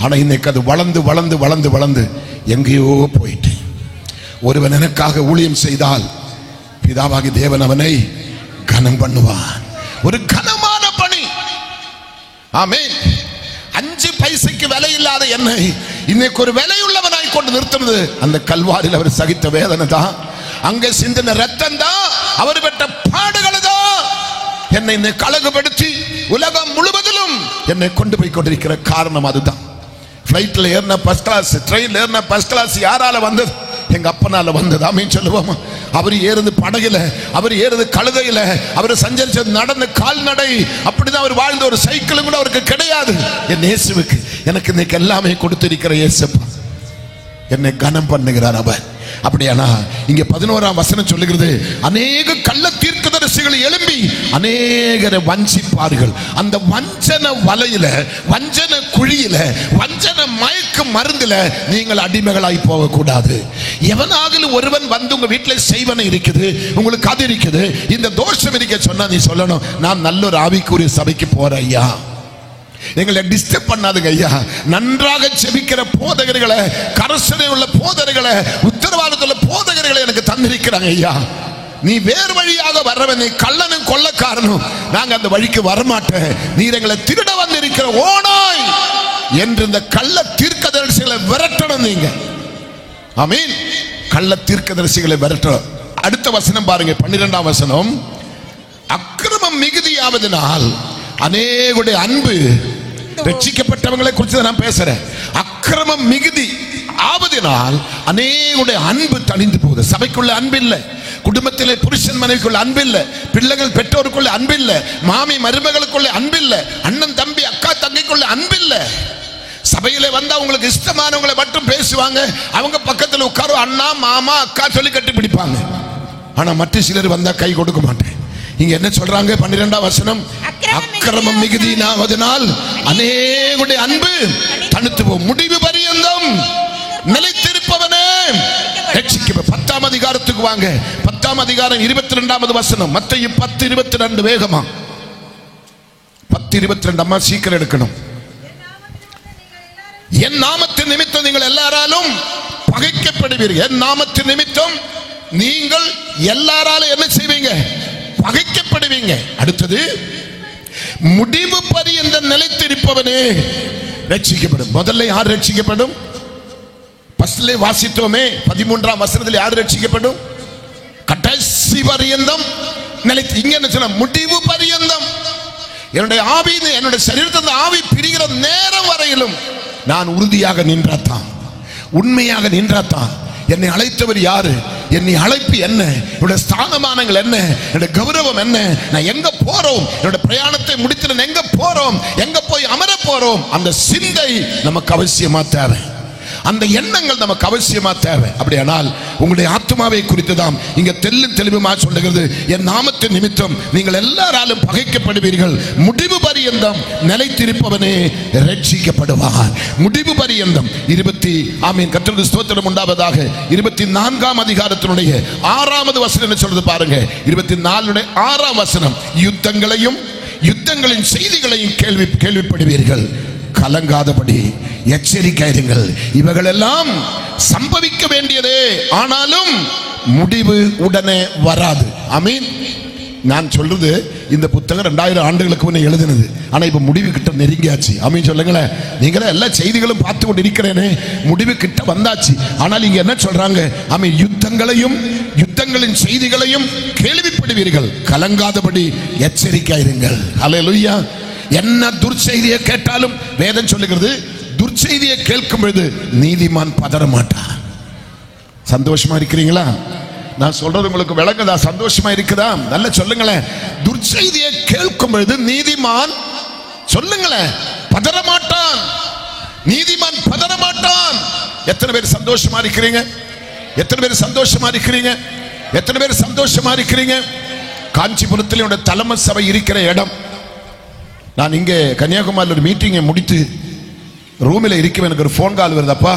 ஆனா இன்னைக்கு அது வளர்ந்து வளர்ந்து வளர்ந்து வளர்ந்து எங்கேயோ போயிட்டு. ஒருவன் எனக்காக ஊழியம் செய்தால் பிதாவாகி தேவன் அவனை கனம் பண்ணுவான். ஒரு கனமான பணி. ஆமென். 5 பைசைக்கு விலை இல்லாத என்னை இன்னைக்கு ஒரு விலையுள்ளவனாய் கொண்டு நிறுத்துறது அந்த கல்வாரில் அவர் சகித்த வேதனை தான், அங்க சிந்தின ரத்தம் தான், அவர் பெற்ற பாடுகள் தான் என்னை இன்னைக்கு அழகுபடுத்தி உலகம் முழுவதிலும் என்னை கொண்டு போய் கொண்டிருக்கிற காரணம் அதுதான். ஃப்ளைட்ல ஏறின ஃபர்ஸ்ட் கிளாஸ், ட்ரெயின்ல ஏறின ஃபர்ஸ்ட் கிளாஸ் யாரால வந்தது? எங்க அப்பனால வந்தது. ஆமீன் சொல்லுவோமா? அவர் ஏறுது படகுல, அவர் ஏறுது கழுதையில, அவர் சஞ்சரிச்சது நடந்த கால்நடை, அப்படிதான் அவர் வாழ்ந்த. ஒரு சைக்கிளும் கூட அவருக்கு கிடையாது. என் இயேசுவுக்கு எனக்கு இன்னைக்கு எல்லாமே கொடுத்திருக்கிற இயேசுப்பா. என்னை கனம் பண்ணுகிறார் அவர். அப்படியானா இங்க 11ஆம் வசனம் சொல்லுகிறது, அநேக கள்ள தீர்க்கதரிசிகள் எழும்பி அநேகரை வஞ்சிப்பார்கள். அந்த வஞ்சன வலையில, வஞ்சன குழியில, வஞ்சன மயக்க மருந்துல நீங்கள் அடிமைகளாய் போக கூடாது. எவனாகிலும் ஒருவன் வந்து உங்க வீட்டில் செய்வன இருக்குது, உங்களுக்கு அது இருக்குது, இந்த தோஷம் இருக்க சொன்னா நீ சொல்லணும், நான் நல்ல ஒரு ஆவிக்குரிய சபைக்கு போறேன் ஐயா, எங்களை டிஸ்டர்ப் பண்ணாதுங்க ஐயா. நன்றாக செபிக்கிற போதகர்களை, கரசனை உள்ள போதகர்களை, உத்தரவாதத்துள்ள போதகர்களை எனக்கு தந்திருக்கிறாங்க ஐயா. நீ வேறு வழியாக வர்றவன், நீ கள்ளனும் கொள்ளக்காரனும், நாங்க அந்த வழிக்கு வரமாட்டேன், நீர் எங்களை திருட வந்திருக்கிற ஓனாய் என்று இந்த கள்ள தீர்க்கதரிசிகளை விரட்டணும் நீங்க. ஆமீன். கள்ள தீர்க்கதரிசிகளை விரட்டணும். அடுத்த வசனம் பாருங்க, 12ஆம் வசனம். அக்கிரமம் மிகுதியாவதனால் அநேகருடைய அன்பு, ரட்சிக்கப்பட்டவங்களை குறித்து நான் பேசுறேன். அக்கிரமம் மிகுதி ஆவதினால் அநேகருடைய அன்பு தணிந்து போகுது. சபைக்குள்ள அன்பு இல்லை, குடும்பத்திலே புருஷன் மனைவிக்குள்ள அன்பு இல்லை, பிள்ளைகள் பெற்றோருக்குள்ள அன்பு இல்லை, மாமி மருமகளுக்குள்ள அன்பு இல்லை, அண்ணன் தம்பி அக்கா தங்கைக்குள்ள அன்பு இல்லை. சபையில வந்தா உங்களுக்கு இஷ்டமானவங்களை மட்டும் பேசுவாங்க, அவங்க பக்கத்தில் உட்காரும், அண்ணா மாமா அக்கா சொல்லி கட்டி பிடிப்பாங்க. ஆனா மற்ற சிலர் வந்தா கை கொடுக்க மாட்டேன். இங்க என்ன சொல்றாங்க? 12ஆம் வசனம், அக்கிரமம் மிகுதியாவதனால் அநேகருடைய அன்பு தனித்து போகும், முடிவு பரியந்தம் நிலைத்திருப்பவனே ரட்சிக்க. 10ஆம் அதிகாரத்துக்கு வாங்க. 10ஆம் அதிகாரம் 22ஆவது வசனம். மத்தேயு 10:22 வேகமா. 10:22 அம்மா சீக்கிரம் எடுக்கணும். என் நாமத்தின் நிமித்தம் நீங்கள் எல்லாராலும் பகைக்கப்படுவீர்கள். என் நாமத்தின் நிமித்தம் நீங்கள் எல்லாராலும் என்ன செய்வீங்க? பகைக்கப்படுவீங்க. அடுத்தது, முடிவு பரியந்த நிலைத்திருப்பவனே ரட்சிக்கப்படும். முதல்ல யார் ரட்சிக்கப்படும்? பஸ்லே வாசித்தோமே 13ஆம் வசனத்தில் யார் ரட்சிக்கப்படும்? கடைசி பரியந்தம் நிலைத்து. இங்க என்ன சொன்ன? முடிவு பரியந்தம். என்னுடைய ஆவி, என்னுடைய சரீரத்தின் ஆவி பிரிகிற நேரம் வரையிலும் நான் உறுதியாக நின்றாத்தான், உண்மையாக நின்றாத்தான். என்னை அழைத்தவர் யாரு? என்னை அழைப்பு என்ன? என்னுடைய ஸ்தானமானங்கள் என்ன? என்னுடைய கௌரவம் என்ன? நான் எங்க போறோம்? என்னுடைய பிரயாணத்தை முடித்து எங்க போறோம்? எங்க போய் அமர போறோம்? அந்த சிந்தை நமக்கு அவசியமா தேவை, அந்த எண்ணங்கள் நமக்கு அவசியமா தேவை. அப்படியானால் உங்களுடைய ஆத்மாவை குறித்து தான் இங்க தெளிவுமா சொல்லுகிறது. என் நாமத்தின் நிமித்தம் நீங்கள் எல்லாராலும் பகைக்கப்படுவீர்கள், முடிவு பரியந்தம் நிலைத்திருப்பவனே ரட்சிக்கப்படுவார். முடிவு பரியந்தம். ஆமீன். கர்த்தருக்கு ஸ்தோத்திரம் உண்டாவதாக. 24ஆம் அதிகாரத்தினுடைய 6வது வசனம் என்ன சொல்றது பாருங்க. 24 6ஆம் வசனம். யுத்தங்களின் செய்திகளையும் கேள்விப்படுவீர்கள், கலங்காதபடி எச்சரிக்கையிருங்கள். இவைகள் எல்லாம் சம்பவிக்க வேண்டியதே, ஆனாலும் முடிவு உடனே வராது. ஆமீன். நான் சொல்றது, இந்த புத்தகம் 2000 ஆண்டுகளுக்கு முன்னே எழுதினது. ஆனா இப்ப முடிவு கிட்ட நெருங்கியாச்சு. ஆமீன் சொல்லுங்களேன். நீங்களே எல்லா செய்திகளும் பார்த்து கொண்டு இருக்கிறேனே, முடிவு கிட்ட வந்தாச்சு. ஆனால் இங்க என்ன சொல்றாங்க? ஆமீன். யுத்தங்களின் செய்திகளையும் கேள்விப்படுவீர்கள், கலங்காதபடி எச்சரிக்கையிருங்கள். ஹல்லேலூயா. என்ன துர்ச்செய்தியை கேட்டாலும் வேதம் சொல்லுகிறது, துர்ச்செய்தியை கேட்கும் பொழுது நீதிமான் பதற மாட்டார். சந்தோஷமா இருக்கிறீங்களா? நான் சொல்றது உங்களுக்கு விளங்குதா? சந்தோஷமா இருக்குதா? நல்ல சொல்லுங்களேன். துர்ச்செய்தியை கேட்கும் பொழுது நீதிமான், சொல்லுங்களேன், பதற மாட்டான். நீதிமான் பதற மாட்டான். எத்தனை பேர் சந்தோஷமா இருக்கிறீங்க? எத்தனை பேர் சந்தோஷமா இருக்கிறீங்க? எத்தனை பேர் சந்தோஷமா இருக்கிறீங்க? காஞ்சிபுரத்தில் என்னோட தலைமை சபை இருக்கிற இடம். நான் இங்கே கன்னியாகுமரியில் ஒரு மீட்டிங்கை முடித்து ரூமில் இருக்க எனக்கு ஒரு ஃபோன் கால் வருதப்பா,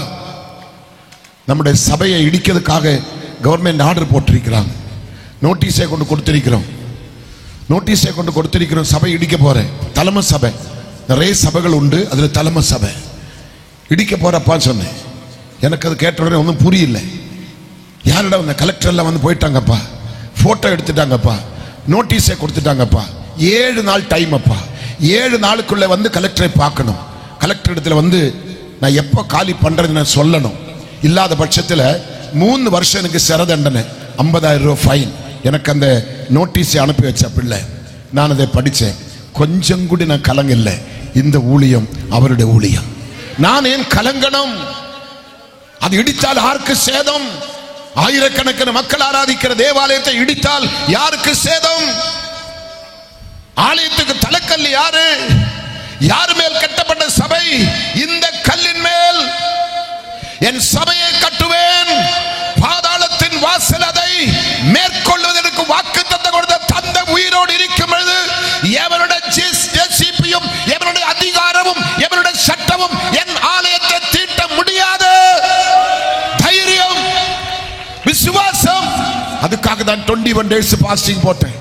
நம்முடைய சபையை இடிக்கிறதுக்காக கவர்மெண்ட் ஆர்டர் போட்டிருக்கிறாங்க, நோட்டீஸை கொண்டு கொடுத்திருக்கிறோம், சபை இடிக்க போறேன். தலைமை சபை, நிறைய சபைகள் உண்டு, அதுல தலைமை சபை இடிக்க போறப்பான்னு சொன்னேன். எனக்கு அது கேட்ட உடனே ஒன்றும் புரியல. யாரிடம் வந்த கலெக்டர் எல்லாம் வந்து போயிட்டாங்கப்பா, போட்டோ எடுத்துட்டாங்கப்பா, நோட்டீஸை கொடுத்துட்டாங்கப்பா, 7 நாள் டைம் அப்பா. 7 நாளுக்குள்ள வந்து கலெக்டரை பார்க்கணும். கலெக்டர் இடத்துல வந்து நான் எப்போ காலி பண்றது நான் சொல்லணும். இல்லாத பட்சத்தில் 3 வருஷம் எனக்கு சிறை தண்டனை, 50,000 ரூபாய் ஃபைன். எனக்கு அந்த நோட்டீஸை அனுப்பி வச்ச பிள்ளை. நான் அதை படித்தேன். கொஞ்சம் கூட நான் கலங்கல. இந்த ஊழியம் அவருடைய ஊழியம். நான் ஏன் கலங்கணும்? அது இடித்தால் யாருக்கு சேதம்? ஆயிரக்கணக்கான மக்கள் ஆராதிக்கிற தேவாலயத்தை இடித்தால் யாருக்கு சேதம்? ஆலயத்துக்கு தலைக்கல் யாரு? யார் மேல் கட்டப்பட்ட சபை? இந்த கல்லின் மேல் என் சபையை கட்டுவேன், பாதாளத்தின் வாசல் அதை மேற்கொள்வதற்கு வாக்குத்தத்தம் கொடுத்த தந்தை உயிரோடு இருக்கும் பொழுது எவனுடைய ஜேசிபியும் எவனுடைய அதிகாரமும் எவனுடைய சட்டமும் என் ஆலயத்தை தீட்ட முடியாது. தைரியம், விசுவாசம். அதுக்காக தான் 21 days பாஸ்டிங் போட்டேன்.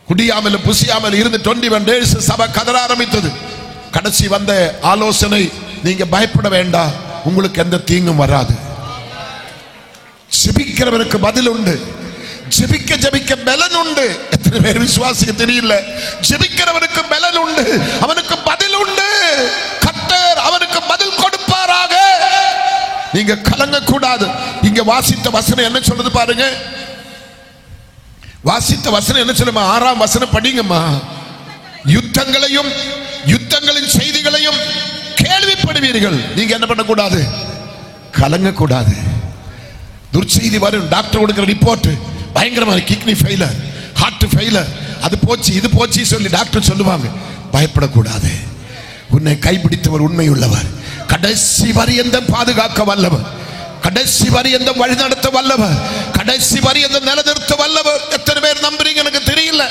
குடியாமல் புசியாமல் இருந்து 21 days சபை கதற ஆரம்பித்தது. கடைசி வந்த ஆலோசனை, நீங்க பயப்பட வேண்டாம், உங்களுக்கு எந்த தீங்கும் வராது. ஜெபிக்கிறவருக்கு பதில் உண்டு. ஜெபிக்க ஜெபிக்க பலன் உண்டு. எத்தனை பேர் விசுவாசிக்க தெரியல. ஜெபிக்கிறவனுக்கு பலன் உண்டு, அவனுக்கு பதில் உண்டு. கர்த்தர் அவனுக்கு பதில் கொடுப்பாராக. நீங்க கலங்க கூடாது. இங்க வாசித்த வசனம் என்ன சொல்றது பாருங்க. வாசித்த வசனம் என்ன சொல்லுமா? 6ஆம் வசனம் படிங்கம்மா. யுத்தங்களையும் யுத்தங்களின் செய்திகளையும் கேள்விப்படுவீர்கள். நீங்க என்ன பண்ணக்கூடாது? கலங்க கூடாது. துர்ச்செய்தி வரும். டாக்டர் கொடுக்கிற ரிப்போர்ட் பயங்கரமான கிட்னி ஃபெயிலர், ஹார்ட் ஃபெயிலர், அது போச்சு இது போச்சு சொல்லி டாக்டர் சொல்லுவாங்க. பயப்படக்கூடாது. உன்னை கைப்பிடித்தவர் உண்மை உள்ளவர், கடைசி பரியந்தம் பாதுகாக்க வல்லவர், கடைசி பரியந்தம் வழிநடத்த வல்லவர், கடைசி பரியந்தம் நிலநிறுத்த வல்லவர். எத்தனை பேர் நம்புறீங்க எனக்கு தெரியல.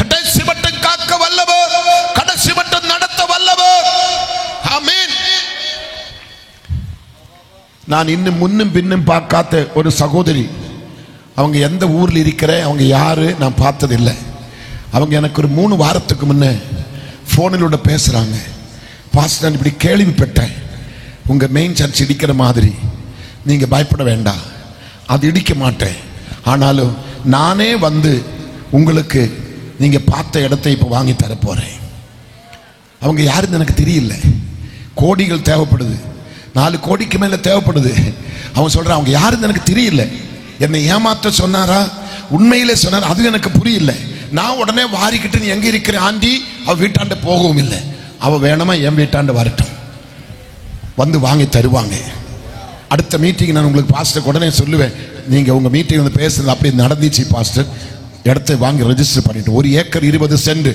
கடைசி மட்டும் காக்க வல்லவர், கடைசி மட்டும் நடத்த வல்லவர். ஆமென். நான் இன்னும் முன்னும் பின்னும் பார்க்காத ஒரு சகோதரி, அவங்க எந்த ஊர்ல இருக்கிற, அவங்க யாரு நான் பார்த்ததில்லை. அவங்க எனக்கு ஒரு 3 வாரத்துக்கு முன்ன போனிலோட பேசுறாங்க. பாஸ்டர், இப்படி கேள்விப்பட்டேன், உங்க மெயின் சர்ச் இடிக்கிற மாதிரி. நீங்க பயப்பட வேண்டாம், அது இடிக்க மாட்டேன். ஆனாலும் நானே வந்து உங்களுக்கு நீங்க பார்த்த இடத்தை இப்ப வாங்கி தர போறேன். அவங்க யாருன்னு எனக்கு தெரியல. கோடிகள் தேவைப்படுது, 4 கோடிக்கு மேல தேவைப்படுது. அவன் சொல்றான், அவங்க யாருன்னு எனக்கு தெரியல. என்னை ஏமாத்த சொன்னாரா, உண்மையிலே சொன்னார், அது எனக்கு புரியல. நான் உடனே வாரிக்கிட்டு, நீ எங்க இருக்கிற ஆண்டி, அவ வீட்டாண்ட போகவும் இல்லை. அவ வேணுமா என் வீட்டாண்ட வரட்டும், வந்து வாங்கி தருவாங்க. அடுத்த மீட்டிங் நான் உங்களுக்கு பாஸ்டர் உடனே சொல்லுவேன், நீங்க உங்க மீட்டிங் வந்து பேசுறது அப்படி நடந்துச்சு பாஸ்டர், இடத்தை வாங்கி ரெஜிஸ்டர் பண்ணிட்டு 1 ஏக்கர் 20 சென்ட்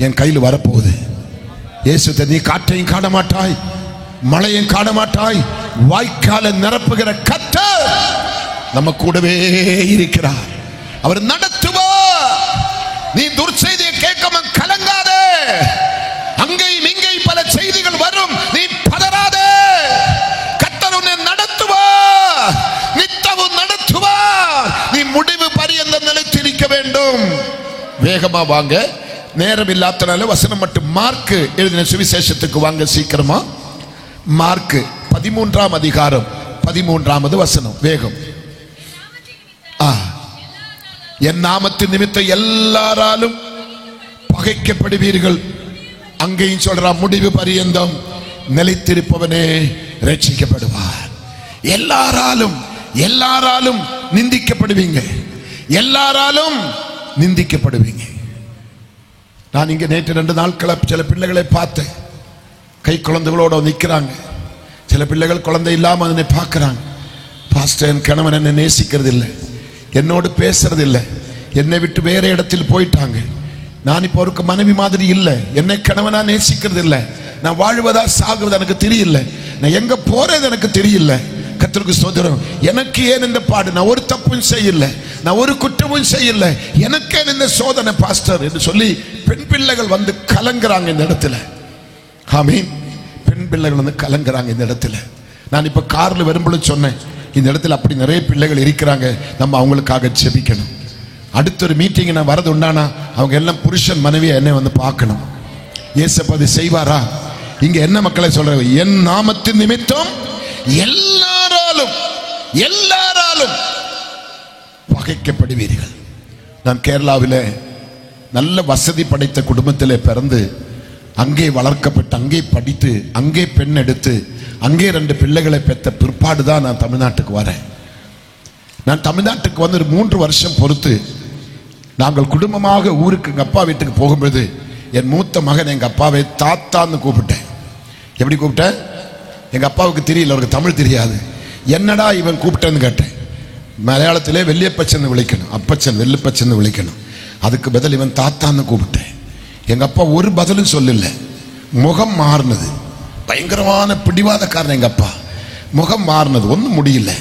என் கையில் வரப்போகுது. இயேசு, நீ காற்றையும் காண மாட்டாய், மழையும் காண மாட்டாய், வாய்க்கால நிரப்புகிற கர்த்தர் நம்ம கூடவே இருக்கிறார். அவர் நடத்துவார். நீ துர்ச்செய்தியை கேட்காம கலங்காதே. அங்கேயும் இங்கேயும் பல செய்திகள் வரும், நீ பதறாதே. கர்த்தர் உன்னை நடத்துவார், நித்தமும் நடத்துவார். நீ முடிவு பரியந்தம் நிலைத்திருக்க வேண்டும். வேகமா வாங்க, நேரம் இல்லாதனால வசனம் மட்டும். மார்க் எழுதின சுவிசேஷத்துக்கு வாங்க சீக்கிரமா. மார்க் 13ஆம் அதிகாரம் 13வது வசனம். வேகம். என் நாமத்தின் நிமித்தம் எல்லாராலும் பகைக்கப்படுவீர்கள். அங்கேயும் சொல்றா, முடிவு பரியந்தம் நிலைத்திருப்பவனே ரட்சிக்கப்படுவார். எல்லாராலும் எல்லாராலும் நிந்திக்கப்படுவீங்க, எல்லாராலும் நிந்திக்கப்படுவீங்க. நான் இங்க நேற்று 2 நாட்கள சில பிள்ளைகளை பார்த்தேன். கை குழந்தைகளோட நிற்கிறாங்க. சில பிள்ளைகள் குழந்தை இல்லாம அதனை பார்க்கிறாங்க. பாஸ்டர், என் கணவன் என்னை நேசிக்கிறது இல்லை, என்னோடு பேசுறது இல்லை, என்னை விட்டு வேற இடத்தில் போயிட்டாங்க. நான் இப்போ ஒரு மனைவி மாதிரி இல்லை, என்னை கணவனா நேசிக்கிறது இல்லை, நான் வாழ்வதா சாகுவதா எனக்கு தெரியல, நான் எங்க போறது எனக்கு தெரியல. கர்த்தருக்கு ஸ்தோத்திரம். எனக்கு ஏன் இந்த பாடு? நான் ஒரு தப்பும் செய்யல, நான் ஒரு குற்றமும் செய்யல, எனக்கு ஏன் இந்த சோதனை பாஸ்டர் என்று சொல்லி பெண் பிள்ளைகள் வந்து கலங்குறாங்க இந்த இடத்துல. ஆமீன். பெண் பிள்ளைகள் வந்து கலங்குறாங்க இந்த இடத்துல. நான் இப்ப கார்ல வரும்போது சொன்னேன், இந்த இடத்துல அப்படி நிறைய பிள்ளைகள் இருக்கிறாங்க, நம்ம அவங்களுக்காக ஜெபிக்கணும். அடுத்த ஒரு மீட்டிங் நான் வரது உண்டானா அவங்க எல்லாம் புருஷன் மனைவியை என்னை வந்து பார்க்கணும். இயேசு செய்வாரா? இங்க என்ன மக்களை சொல்ற, என் நாமத்தின் நிமித்தம் எல்லாராலும் எல்லாராலும் பகைக்கப்படுவீர்கள். நான் கேரளாவில் நல்ல வசதி படைத்த குடும்பத்தில் பிறந்து அங்கே வளர்க்கப்பட்டு அங்கே படித்து அங்கே பெண் எடுத்து அங்கே 2 பிள்ளைகளை பெற்ற பிற்பாடு தான் நான் தமிழ்நாட்டுக்கு வரேன். நான் தமிழ்நாட்டுக்கு வந்து ஒரு 3 வருஷம் பொறுத்து நாங்கள் குடும்பமாக ஊருக்கு எங்கள் அப்பா வீட்டுக்கு போகும்போது என் மூத்த மகன் எங்கள் அப்பாவை தாத்தான்னு கூப்பிட்டேன். எப்படி கூப்பிட்டேன்? எங்கள் அப்பாவுக்கு தெரியல, அவருக்கு தமிழ் தெரியாது. என்னடா இவன் கூப்பிட்டேன்னு கேட்டேன். மலையாளத்திலே வெள்ளியப்பச்சன் விളിக்கணும், அப்பச்சன் வெள்ளிப்பச்சன் விളിக்கணும். அதுக்கு பதில் இவன் தாத்தான்னு கூப்பிட்டேன். எங்க அப்பா ஒரு பதிலும் சொல்லல, முகம் மாறினது. பயங்கரமான பிடிவாதக்காரன் எங்க அப்பா. முகம் மாறினது, ஒன்றும் முடியல.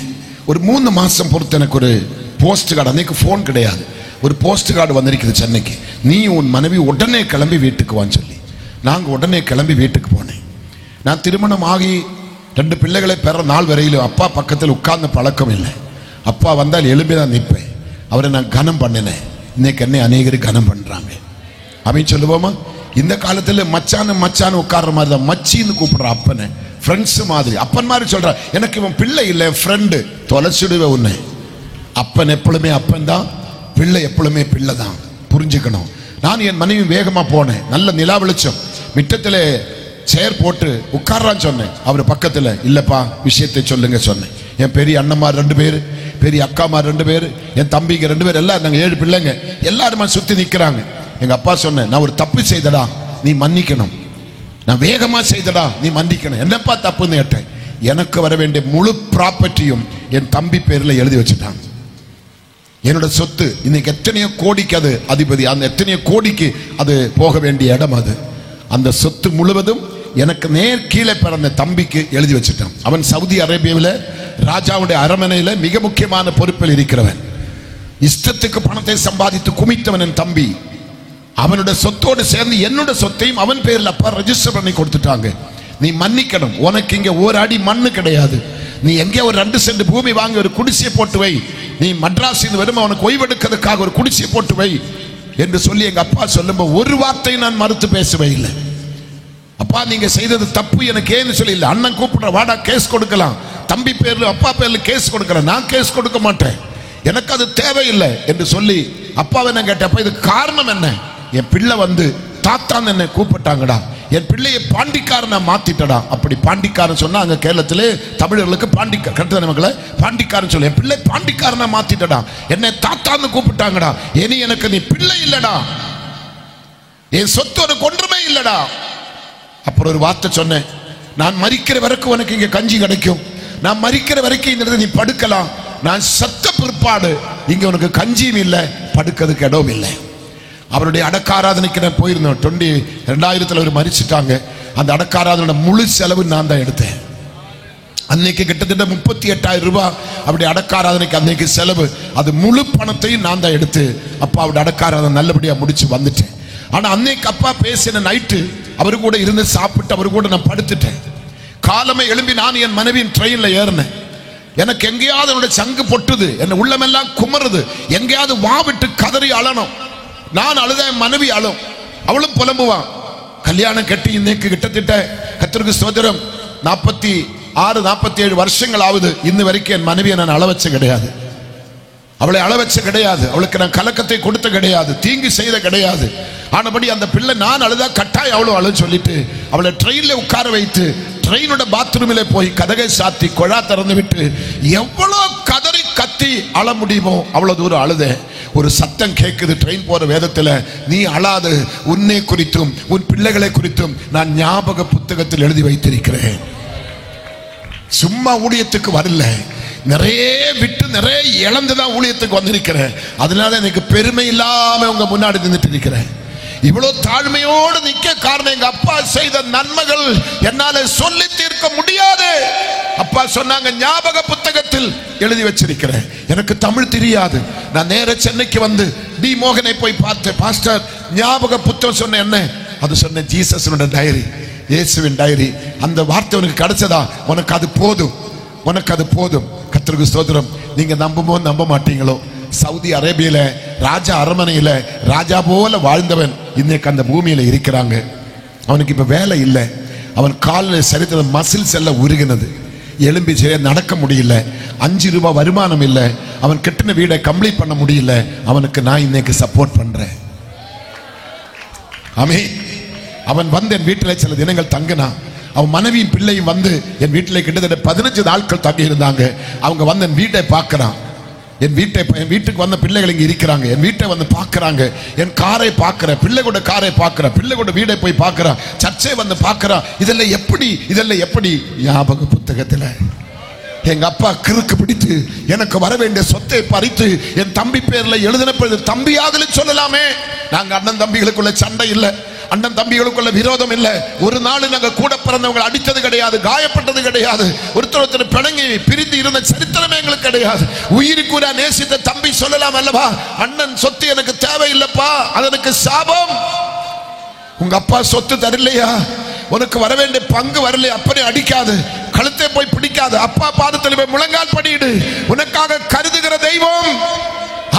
ஒரு 3 மாசம் பொறுத்து எனக்கு ஒரு போஸ்ட் கார்டு, அன்னைக்கு ஃபோன் கிடையாது, ஒரு போஸ்ட் கார்டு வந்திருக்குது சென்னைக்கு, நீ உன் மனைவி உடனே கிளம்பி வீட்டுக்கு வான்னு சொல்லி. நாங்கள் உடனே கிளம்பி வீட்டுக்கு போனேன். நான் திருமணம் ஆகி 2 பிள்ளைகளை பெற நாள் வரையிலும் அப்பா பக்கத்தில் உட்கார்ந்த பழக்கம் இல்லை. அப்பா வந்தால் எழுப்பி தான் நிற்பேன். அவரை நான் கனம் பண்ணினேன். இன்னைக்கு என்னை அநேகர் கனம் பண்றாங்க. அப்படின்னு சொல்லுவோமா? இந்த காலத்தில் மச்சான் உட்கார்ற மாதிரி தான் மச்சின்னு கூப்பிடுற அப்பனை, ஃப்ரெண்ட்ஸ் மாதிரி அப்பன் மாதிரி சொல்ற. எனக்கு இவன் பிள்ளை இல்லை, ஃப்ரெண்டு. தொலைச்சிடுவே உன்னை. அப்பன் எப்பொழுதுமே அப்பன் தான், பிள்ளை எப்பொழுதுமே பிள்ளை தான். புரிஞ்சுக்கணும். நான் என் மனைவி வேகமா போனேன். நல்ல நிலா வெளிச்சம், மிட்டத்தில் சேர் போட்டு உட்கார்றான்னு சொன்னேன். அவர் பக்கத்தில் இல்லப்பா விஷயத்தை சொல்லுங்க சொன்னேன். என் பெரிய அண்ணன்மார் 2 பேர், பெரிய அக்காமார் 2 பேர், என் தம்பிங்க 2 பேர், எல்லாம் நாங்கள் 7 பிள்ளைங்க, எல்லாருமே சுத்தி நிற்கிறாங்க. எங்க அப்பா சொன்னேன், நான் ஒரு தப்பு செய்தடா, நீ மன்னிக்கணும். நான் வேகமா செய்தடா, நீ மன்னிக்கணும். என்னப்பா தப்புன்னு கேட்டேன். எனக்கு வர வேண்டிய முழு ப்ராப்பர்ட்டியும் என் தம்பி பேர்ல எழுதி வச்சுட்டாங்க. என்னோட சொத்து இன்னைக்கு எத்தனையோ கோடிக்கு அது அதிபதி, அந்த எத்தனையோ கோடிக்கு அது போக வேண்டிய இடம். அது அந்த சொத்து முழுவதும் எனக்கு நேர் கீழே பிறந்த தம்பிக்கு எழுதி வச்சுட்டான். அவன் சவுதி அரேபியாவில் ராஜாவுடைய அரண்மனையில் மிக முக்கியமான பொறுப்பில் இருக்கிறவன். இஷ்டத்துக்கு பணத்தை சம்பாதித்து குமித்தவன் என் தம்பி. அவனுடைய சொத்தோடு சேர்ந்து என்னோட சொத்தையும் அவன் பேரில் அப்பா ரெஜிஸ்டர் பண்ணி கொடுத்துட்டாங்க. நீ மன்னிக்கணும். உனக்கு இங்க ஒரு அடி மண்ணு கிடையாது. நீ எங்கே ஒரு 2 சென்ட் பூமி வாங்கி ஒரு குடிசையை போட்டு வை. நீ மட்ராஸில் வரும் அவனுக்கு ஓய்வெடுக்கிறதுக்காக ஒரு குடிசையை போட்டு வை என்று சொல்லி எங்க அப்பா சொல்லும்போது ஒரு வார்த்தை நான் மறுத்து பேசவே இல்லை. அப்பா நீங்க செய்தது தப்பு, எனக்கு ஏன்னு சொல்லி இல்லை. அண்ணன் கூப்பிடுற, வாடா கேஸ் கொடுக்கலாம், தம்பி பேர்ல அப்பா பேர்ல கேஸ் கொடுக்கிறேன். நான் கேஸ் கொடுக்க மாட்டேன், எனக்கு அது தேவையில்லை என்று சொல்லி அப்பாவை நான் கேட்டப்ப இது காரணம் என்ன? என் பிள்ளை வந்து தாத்தான் என்னை கூப்பிட்டாங்கடா, என் பிள்ளையை பாண்டிக்காரனை மாத்திட்டடா. அப்படி பாண்டிக்காரன் சொன்னா அங்க கேரளத்திலே தமிழர்களுக்கு பாண்டிக்கார் கருத்து நமக்குள்ள பாண்டிக்காரன் சொல்லு. என் பிள்ளை பாண்டிக்காரனை மாத்திட்டடா, என்னை தாத்தான்னு கூப்பிட்டாங்கடா. இனி எனக்கு நீ பிள்ளை இல்லடா, என் சொத்து உனக்கு ஒன்றுமே இல்லடா. அப்புறம் ஒரு வார்த்தை சொன்னேன், நான் மரிக்கிற வரைக்கும் உனக்கு இங்க கஞ்சி கிடைக்கும், நான் மரிக்கிற வரைக்கும் இந்த நீ படுக்கலாம், நான் சத்த பிற்பாடு இங்க உனக்கு கஞ்சியும் இல்லை, படுக்கிறதுக்கு இடம் இல்லை. அவருடைய அடக்காராதனைக்கு நான் போயிருந்தோம். 2000 அவர் மரிச்சிட்டாங்க. அந்த அடக்காராதனோட முழு செலவு நான் தான் எடுத்தேன். அன்னைக்கு கிட்டத்தட்ட 38,000 ரூபாய் அவருடைய அடக்காராதனைக்கு அன்னைக்கு செலவு. அது முழு பணத்தையும் நான் தான் எடுத்து அப்பா அவருடைய அடக்காராதனை நல்லபடியா முடிச்சு வந்துட்டேன். ஆனா அன்னைக்கு அப்பா பேசின நைட்டு அவரு கூட இருந்து சாப்பிட்டு அவரு கூட நான் படுத்துட்டேன். காலமே எழும்பி நான் என் மனைவியின் ட்ரெயின்ல ஏறினேன். எனக்கு எங்கேயாவது என்னோட சங்கு பொட்டுது, என் உள்ளமெல்லாம் குமருது, எங்கேயாவது வா விட்டு கதறி அழணும். நான் அழுத, என் மனைவி அழும், அவளும் புலம்புவான். கல்யாணம் கட்டி இன்னைக்கு கிட்டத்தட்ட கர்த்தருக்கு ஸ்தோத்திரம் 46-47 வருஷங்கள் ஆகுது. இன்ன வரைக்கும் என் மனைவியை நான் அள வச்ச கிடையாது, அவளை அள வச்ச கிடையாது, அவளுக்கு நான் கலக்கத்தை கொடுத்த கிடையாது, தீங்கு செய்த கிடையாது. ஆனபடி அந்த பிள்ளை நான் அழுதா கட்டாயம் அவளும் அழுன்னு சொல்லிட்டு அவளை ட்ரெயின்ல உட்கார வைத்து ட்ரெயினோட பாத்ரூமில் போய் கதகை சாத்தி குழா திறந்து விட்டு எவ்வளோ கதறி கத்தி அழ முடியுமோ அவ்வளவு தூரம் அழுத. ஒரு சத்தம் கேட்குது ட்ரெயின் போற வேதத்தில், நீ அழாது, உன்னை குறித்தும் உன் பிள்ளைகளை குறித்தும் நான் ஞாபக புத்தகத்தில் எழுதி வைத்திருக்கிறேன். சும்மா ஊழியத்துக்கு வரல, நிறைய விட்டு நிறைய இழந்துதான் ஊழியத்துக்கு வந்திருக்கிறேன். அதனால எனக்கு பெருமை இல்லாம உங்க முன்னாடி நின்றுட்டு இருக்கிறேன். இவ்வளவு தாழ்மையோடு நிக்க காரணம் எங்க அப்பா செய்த நன்மைகள் என்னால சொல்லி தீர்க்க முடியாது. அப்பா சொன்னாங்க ஞாபக புத்தகத்தில் எழுதி வச்சிருக்கிறேன். எனக்கு தமிழ் தெரியாது. நான் நேர சென்னைக்கு வந்து டி மோகனை போய் பார்த்தேன். பாஸ்டர் ஞாபக புத்தகம் சொன்ன என்ன? அது சொன்ன ஜீசஸோட டைரி, இயேசுவின் டைரி. அந்த வார்த்தை உனக்கு கிடைச்சதா? உனக்கு அது போதும், உனக்கு அது போதும். கர்த்தருக்கு ஸ்தோத்திரம். நீங்க நம்புமோ நம்ப மாட்டீங்களோ, சவுதி அரேபியில ராஜா அரண்மனையில ராஜா போல வாழ்ந்தவன் இன்னைக்கு அந்த பூமியில இருக்கிறாங்க. அவனுக்கு இப்ப வேலை இல்லை. அவன் காலில் சரித்தது மசில்ஸ் எல்லாம் உருகினது, எலும்பி செய்ய நடக்க முடியல, 5 ரூபாய் வருமானம் இல்லை, அவன் கட்டின வீடை கம்ப்ளீட் பண்ண முடியல. அவனுக்கு நான் இன்னைக்கு சப்போர்ட் பண்றேன். ஆமென். அவன் வந்து என் வீட்டில் சில தினங்கள் தங்கினான். அவன் மனைவியும் பிள்ளையும் வந்து என் வீட்டில் கிட்டத்தட்ட 15 நாட்கள் தங்கி இருந்தாங்க. அவங்க வந்து என் வீட்டை பார்க்கறான். என் வீட்டுக்கு வந்த பிள்ளைகள் இங்க இருக்கிறாங்க. என் வீட்டை வந்து பார்க்கறாங்க, என் காரை பார்க்கிற, பிள்ளைகளோட காரை பார்க்கிற, பிள்ளைகளோட வீடை போய் பார்க்கறான், சர்ச்சை வந்து பார்க்கறான். இதெல்லாம் எப்படி ஞாபக புத்தகத்தில் எங்க அப்பா கிறுக்கு பிடித்து எனக்கு வர வேண்டிய சொத்தை பறித்து என் தம்பி பேர்ல எழுதின தம்பியாதுல சொல்லலாமே. நாங்க அண்ணன் தம்பிகளுக்குள்ள சண்டை இல்லை. அண்ணன் தம்பிகளுக்குள்ள விரோதம் இல்லை. ஒரு நாள் நாங்க கூட பிறந்தவங்களை அடித்தது கிடையாது, காயப்பட்டது கிடையாது, ஒருத்தர் பிணங்கி பிரிந்து இருந்த சரித்திரமே எங்களுக்கு கிடையாது. உயிருக்குற நேசித்த தம்பி சொல்லலாம் அல்லவா, அண்ணன் சொத்து எனக்கு தேவையில்லைப்பா, அது எனக்கு சாபம். உங்க அப்பா சொத்து தரலையா, உனக்கு வர வேண்டிய பங்கு வரலையா, அப்பனே அடிக்காது, கழுத்தை போய் பிடிக்காது, அப்பா பாதத்தில் போய் முழங்கால் படியிடு. உனக்காக கருதுகிற தெய்வம்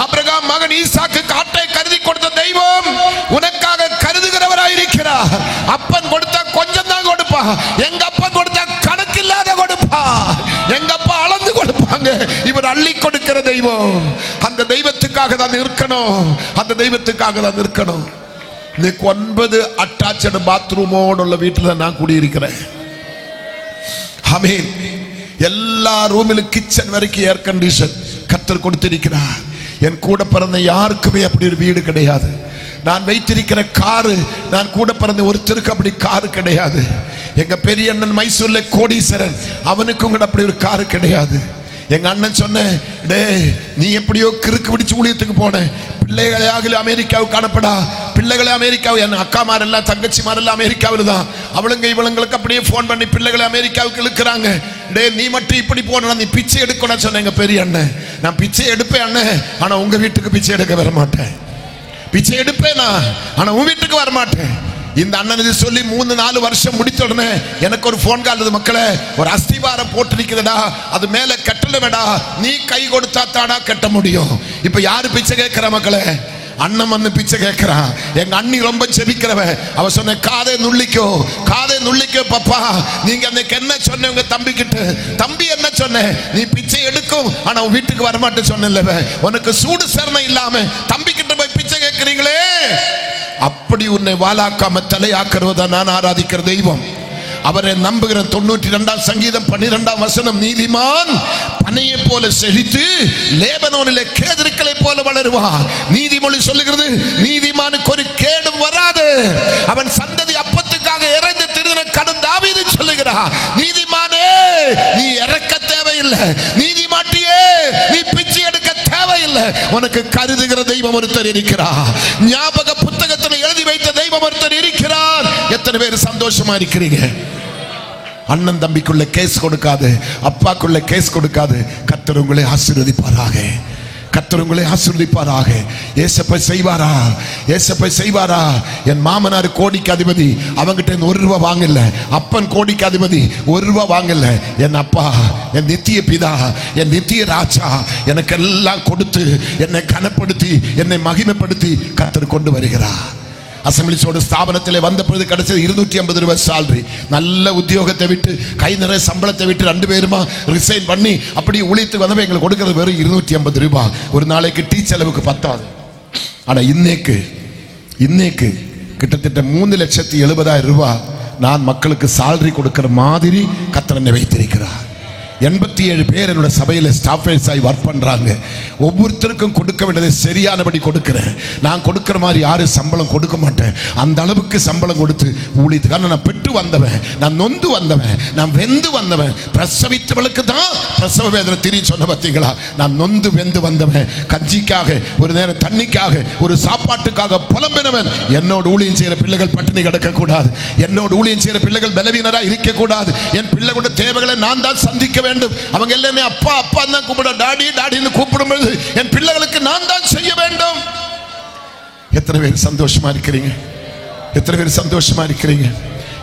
ஆபிரகாம் மகன் ஈசாக்கு காட்டை கருதி கொடுத்த தெய்வம் உனக்காக கருதுகிறவராயிருக்கிறார். அப்பன் கொடுத்தா கொஞ்சம் தான் கொடுப்பா, எங்க அப்பன் கொடுத்தா கணக்கில்லாத கொடுப்பா, எங்க அப்பா அளந்து கொடுப்பாங்க. இவர் அள்ளி கொடுக்கிற தெய்வம். அந்த தெய்வத்துக்காக தான் இருக்கணும், அந்த தெய்வத்துக்காக தான் இருக்கணும். இன்னைக்கு 9 அட்டாச்சடு பாத்ரூமோடு உள்ள வீட்டில் நான் குடியிருக்கிறேன். ஆமென். எல்லா ரூமிலும் கிச்சன் வரைக்கும் ஏர் கண்டிஷன் கர்த்தர் கொடுத்திருக்கிறார். என் கூட பிறந்த யாருக்குமே அப்படி ஒரு வீடு கிடையாது. நான் வைத்திருக்கிற காரு, நான் கூட பிறந்த ஒருத்தருக்கு அப்படி காரு கிடையாது. எங்க பெரிய அண்ணன் மைசூர்ல கோடீஸ்வரன், அவனுக்கும் கூட அப்படி ஒரு காரு கிடையாது. எங்க அண்ணன் சொன்ன, டே நீ எப்படியோ கிறுக்கு பிடிச்சு ஊழியத்துக்கு போன, பிள்ளைகளையாக அமெரிக்காவுக்கு அனுப்படா, பிள்ளைகளை அமெரிக்காவு, என் அக்காமாரெல்லாம் தங்கச்சிமாரெல்லாம் அமெரிக்காவில் தான், அவளுங்க இவளுங்களுக்கு அப்படியே போன் பண்ணி பிள்ளைகளை அமெரிக்காவுக்கு இழுக்கிறாங்க. டே நீ மட்டும் இப்படி போன, நீ பிச்சை எடுக்கணும் சொன்ன எங்க பெரிய அண்ணன். நான் பிச்சை எடுப்பேன் அண்ணன், ஆனா உங்க வீட்டுக்கு பிச்சை எடுக்க வர மாட்டேன். பிச்சை எடுப்பேனா, ஆனா உன் வீட்டுக்கு வர மாட்டேன். இந்த அண்ணன் சொல்லி 3-4 வருஷம் முடித்த உடனே எனக்கு ஒரு போன் கால், மக்களே ஒரு அஸ்திவாரம் போட்டிருக்கிறதா, அது மேல கட்டலடா, நீ கை கொடுத்தா தாடா கட்ட முடியும். இப்ப யாரு பிச்சை கேட்கிற மக்களே? அண்ணன் வந்து பிச்சை கேட்கிறான். எங்க அண்ணி ரொம்ப செபிக்கிறவன், அவ சொன்ன காதை நுள்ளிக்கோ, காதை நுள்ளிக்கோ பாப்பா. நீங்க அன்னைக்கு என்ன சொன்ன உங்க தம்பி கிட்ட? தம்பி என்ன சொன்ன? நீ பிச்சை எடுக்கும் ஆனா உன் வீட்டுக்கு வரமாட்டேன்னு சொன்ன. உனக்கு சூடு சரணம் இல்லாம தம்பி கிட்ட போய் பிச்சை கேட்கிறீங்களே. அப்படி உன்னை வாளாக்காம தலையாக்குறதா நான் ஆராதிக்கிற தெய்வம். அவரை நம்புகிற 92 சங்கீதம் 12 வசனம், நீதிமான் பனையை போல செழித்து லேபனோனிலே கேதுருக்களை போல வளருவான். நீதிமொழி சொல்லுகிறது, நீதிமானுக்கு ஒரு கேடும் வராது, அவன் சந்ததி அப்பத்துக்காக இறைந்து திருதின கடன் தாவீது சொல்லுகிறான். நீதிமானே நீ இறக்க தேவையில்லை, நீதிமாட்டியே நீ பிச்சை எடுக்க தேவையில்லை, உனக்கு கருதுகிற தெய்வம் ஒருத்தர் இருக்கிறார். ஞாபக புத்தகத்தில் எழுதி வைத்த தெய்வம் ஒருத்தர் இருக்கிறார். எத்தனை பேர் சந்தோஷமா இருக்கிறீங்க? அண்ணன் தம்பிக்குள்ள கேஸ் கொடுக்காது, அப்பாக்குள்ள கேஸ் கொடுக்காது. கர்த்தர் உங்களை ஆசீர்வதிப்பாராக, கர்த்தர் உங்களை ஆசீர்வதிப்பாராக. ஏசப்பா செய்வாரா? ஏசப்பா செய்வாரா? என் மாமனார் கோடிக்கு அதிபதி, அவங்கிட்ட 1 ரூபா வாங்கல. அப்பன் கோடிக்கு அதிபதி, 1 ரூபா வாங்கல. என் அப்பா, என் நித்திய பிதா, என் நித்திய ராஜா எனக்கு எல்லாம் கொடுத்து என்னை கனப்படுத்தி என்னை மகிமைப்படுத்தி கர்த்தர் கொண்டு வருகிறார். அசம்பிளிஸோட ஸ்தாபனத்தில் வந்த பொழுது கிடைச்சது 250 ரூபாய் சாலரி. நல்ல உத்தியோகத்தை விட்டு, கை நிறைய சம்பளத்தை விட்டு 2 பேருமா ரிசைன் பண்ணி அப்படி ஊழியத்துக்கு வந்தவங்க எங்களுக்கு கொடுக்கறது வெறும் 250 ரூபாய். ஒரு நாளைக்கு டீ செலவுக்கு பத்தாது. ஆனா இன்னைக்கு கிட்டத்தட்ட 3,70,000 ரூபாய் நான் மக்களுக்கு சாலரி கொடுக்கிற மாதிரி கர்த்தர் என்னை வைத்திருக்கிறார். 87 பேர் என்னோட சபையில் ஸ்டாஃபேஸ் ஆகி ஒர்க் பண்றாங்க. ஒவ்வொருத்தருக்கும் கொடுக்க வேண்டியதை சரியானபடி கொடுக்கிறேன். நான் கொடுக்கிற மாதிரி யாரும் சம்பளம் கொடுக்க மாட்டேன். அந்த அளவுக்கு சம்பளம் கொடுத்து ஊழியத்துக்காக நான் பெற்று வந்தவன், நான் நொந்து வந்தவன், நான் வெந்து வந்தவன். பிரசவித்தவளுக்கு தான் பிரசவ வேதனை தெரியும் சொன்ன பார்த்தீங்களா? நான் நொந்து வெந்து வந்தவன். கஞ்சிக்காக, ஒரு நேரம் தண்ணிக்காக, ஒரு சாப்பாட்டுக்காக புலம்பினவன். என்னோட ஊழியம் செய்யற பிள்ளைகள் பட்டினி கிடக்க கூடாது, என்னோட ஊழியம் செய்யற பிள்ளைகள் பலவீனரா இருக்க கூடாது. என் பிள்ளைகளோட தேவைகளை நான் தான் சந்திக்க வேண்டும். அவங்க எல்லாமே அப்பா அப்பா தான் கூப்பிட, டாடி டாடின்னு கூப்பிடும்போது என் பிள்ளைகளுக்கு நான் தான் செய்ய வேண்டும். எத்தனை பேர் சந்தோஷமா இருக்கிறீங்க? எத்தனை பேர் சந்தோஷமா இருக்கிறீங்க?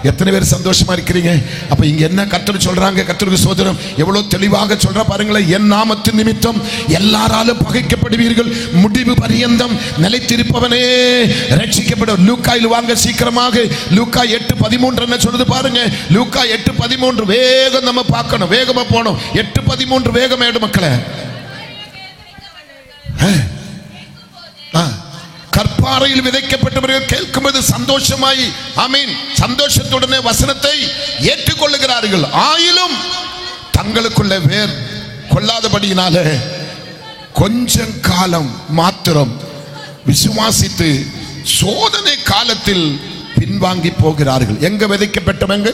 எத்தனை பேர் சந்தோஷமா இருக்கிறீங்க? அப்ப இங்க என்ன கர்த்தர் சொல்றாங்க? கர்த்தருக்கு ஸ்தோத்திரம். எவ்வளவு தெளிவாக சொல்ற பாருங்களேன். என் நாமத்தின் நிமித்தம் எல்லாராலும் பகைக்கப்படுவீர்கள், முடிவு பரியந்தம் நிலைத்திருப்பவனே ரட்சிக்கப்படும். லூக்காயில் வாங்க சீக்கிரமாக. லூக்கா 8:13 என்ன சொல்றது பாருங்க. லூக்கா 8:13 வேகம் நம்ம பார்க்கணும், வேகமா போனோம். 8:13 வேகம் ஏடு மக்களே. கற்பாறையில் விதைக்கப்பட்டவர்கள் கேட்கும்போது சந்தோஷமாய், ஆமீன், சந்தோஷத்துடனே வசனத்தை ஏற்றுக்கொள்ளுகிறார்கள். ஆயிலும் தங்களுக்குள்ள வேர் கொள்ளாதபடியினாலே கொஞ்சம் காலம் மாத்திரம் விசுவாசித்து சோதனை காலத்தில் பின்வாங்கி போகிறார்கள். எங்க விதைக்கப்பட்டவங்க?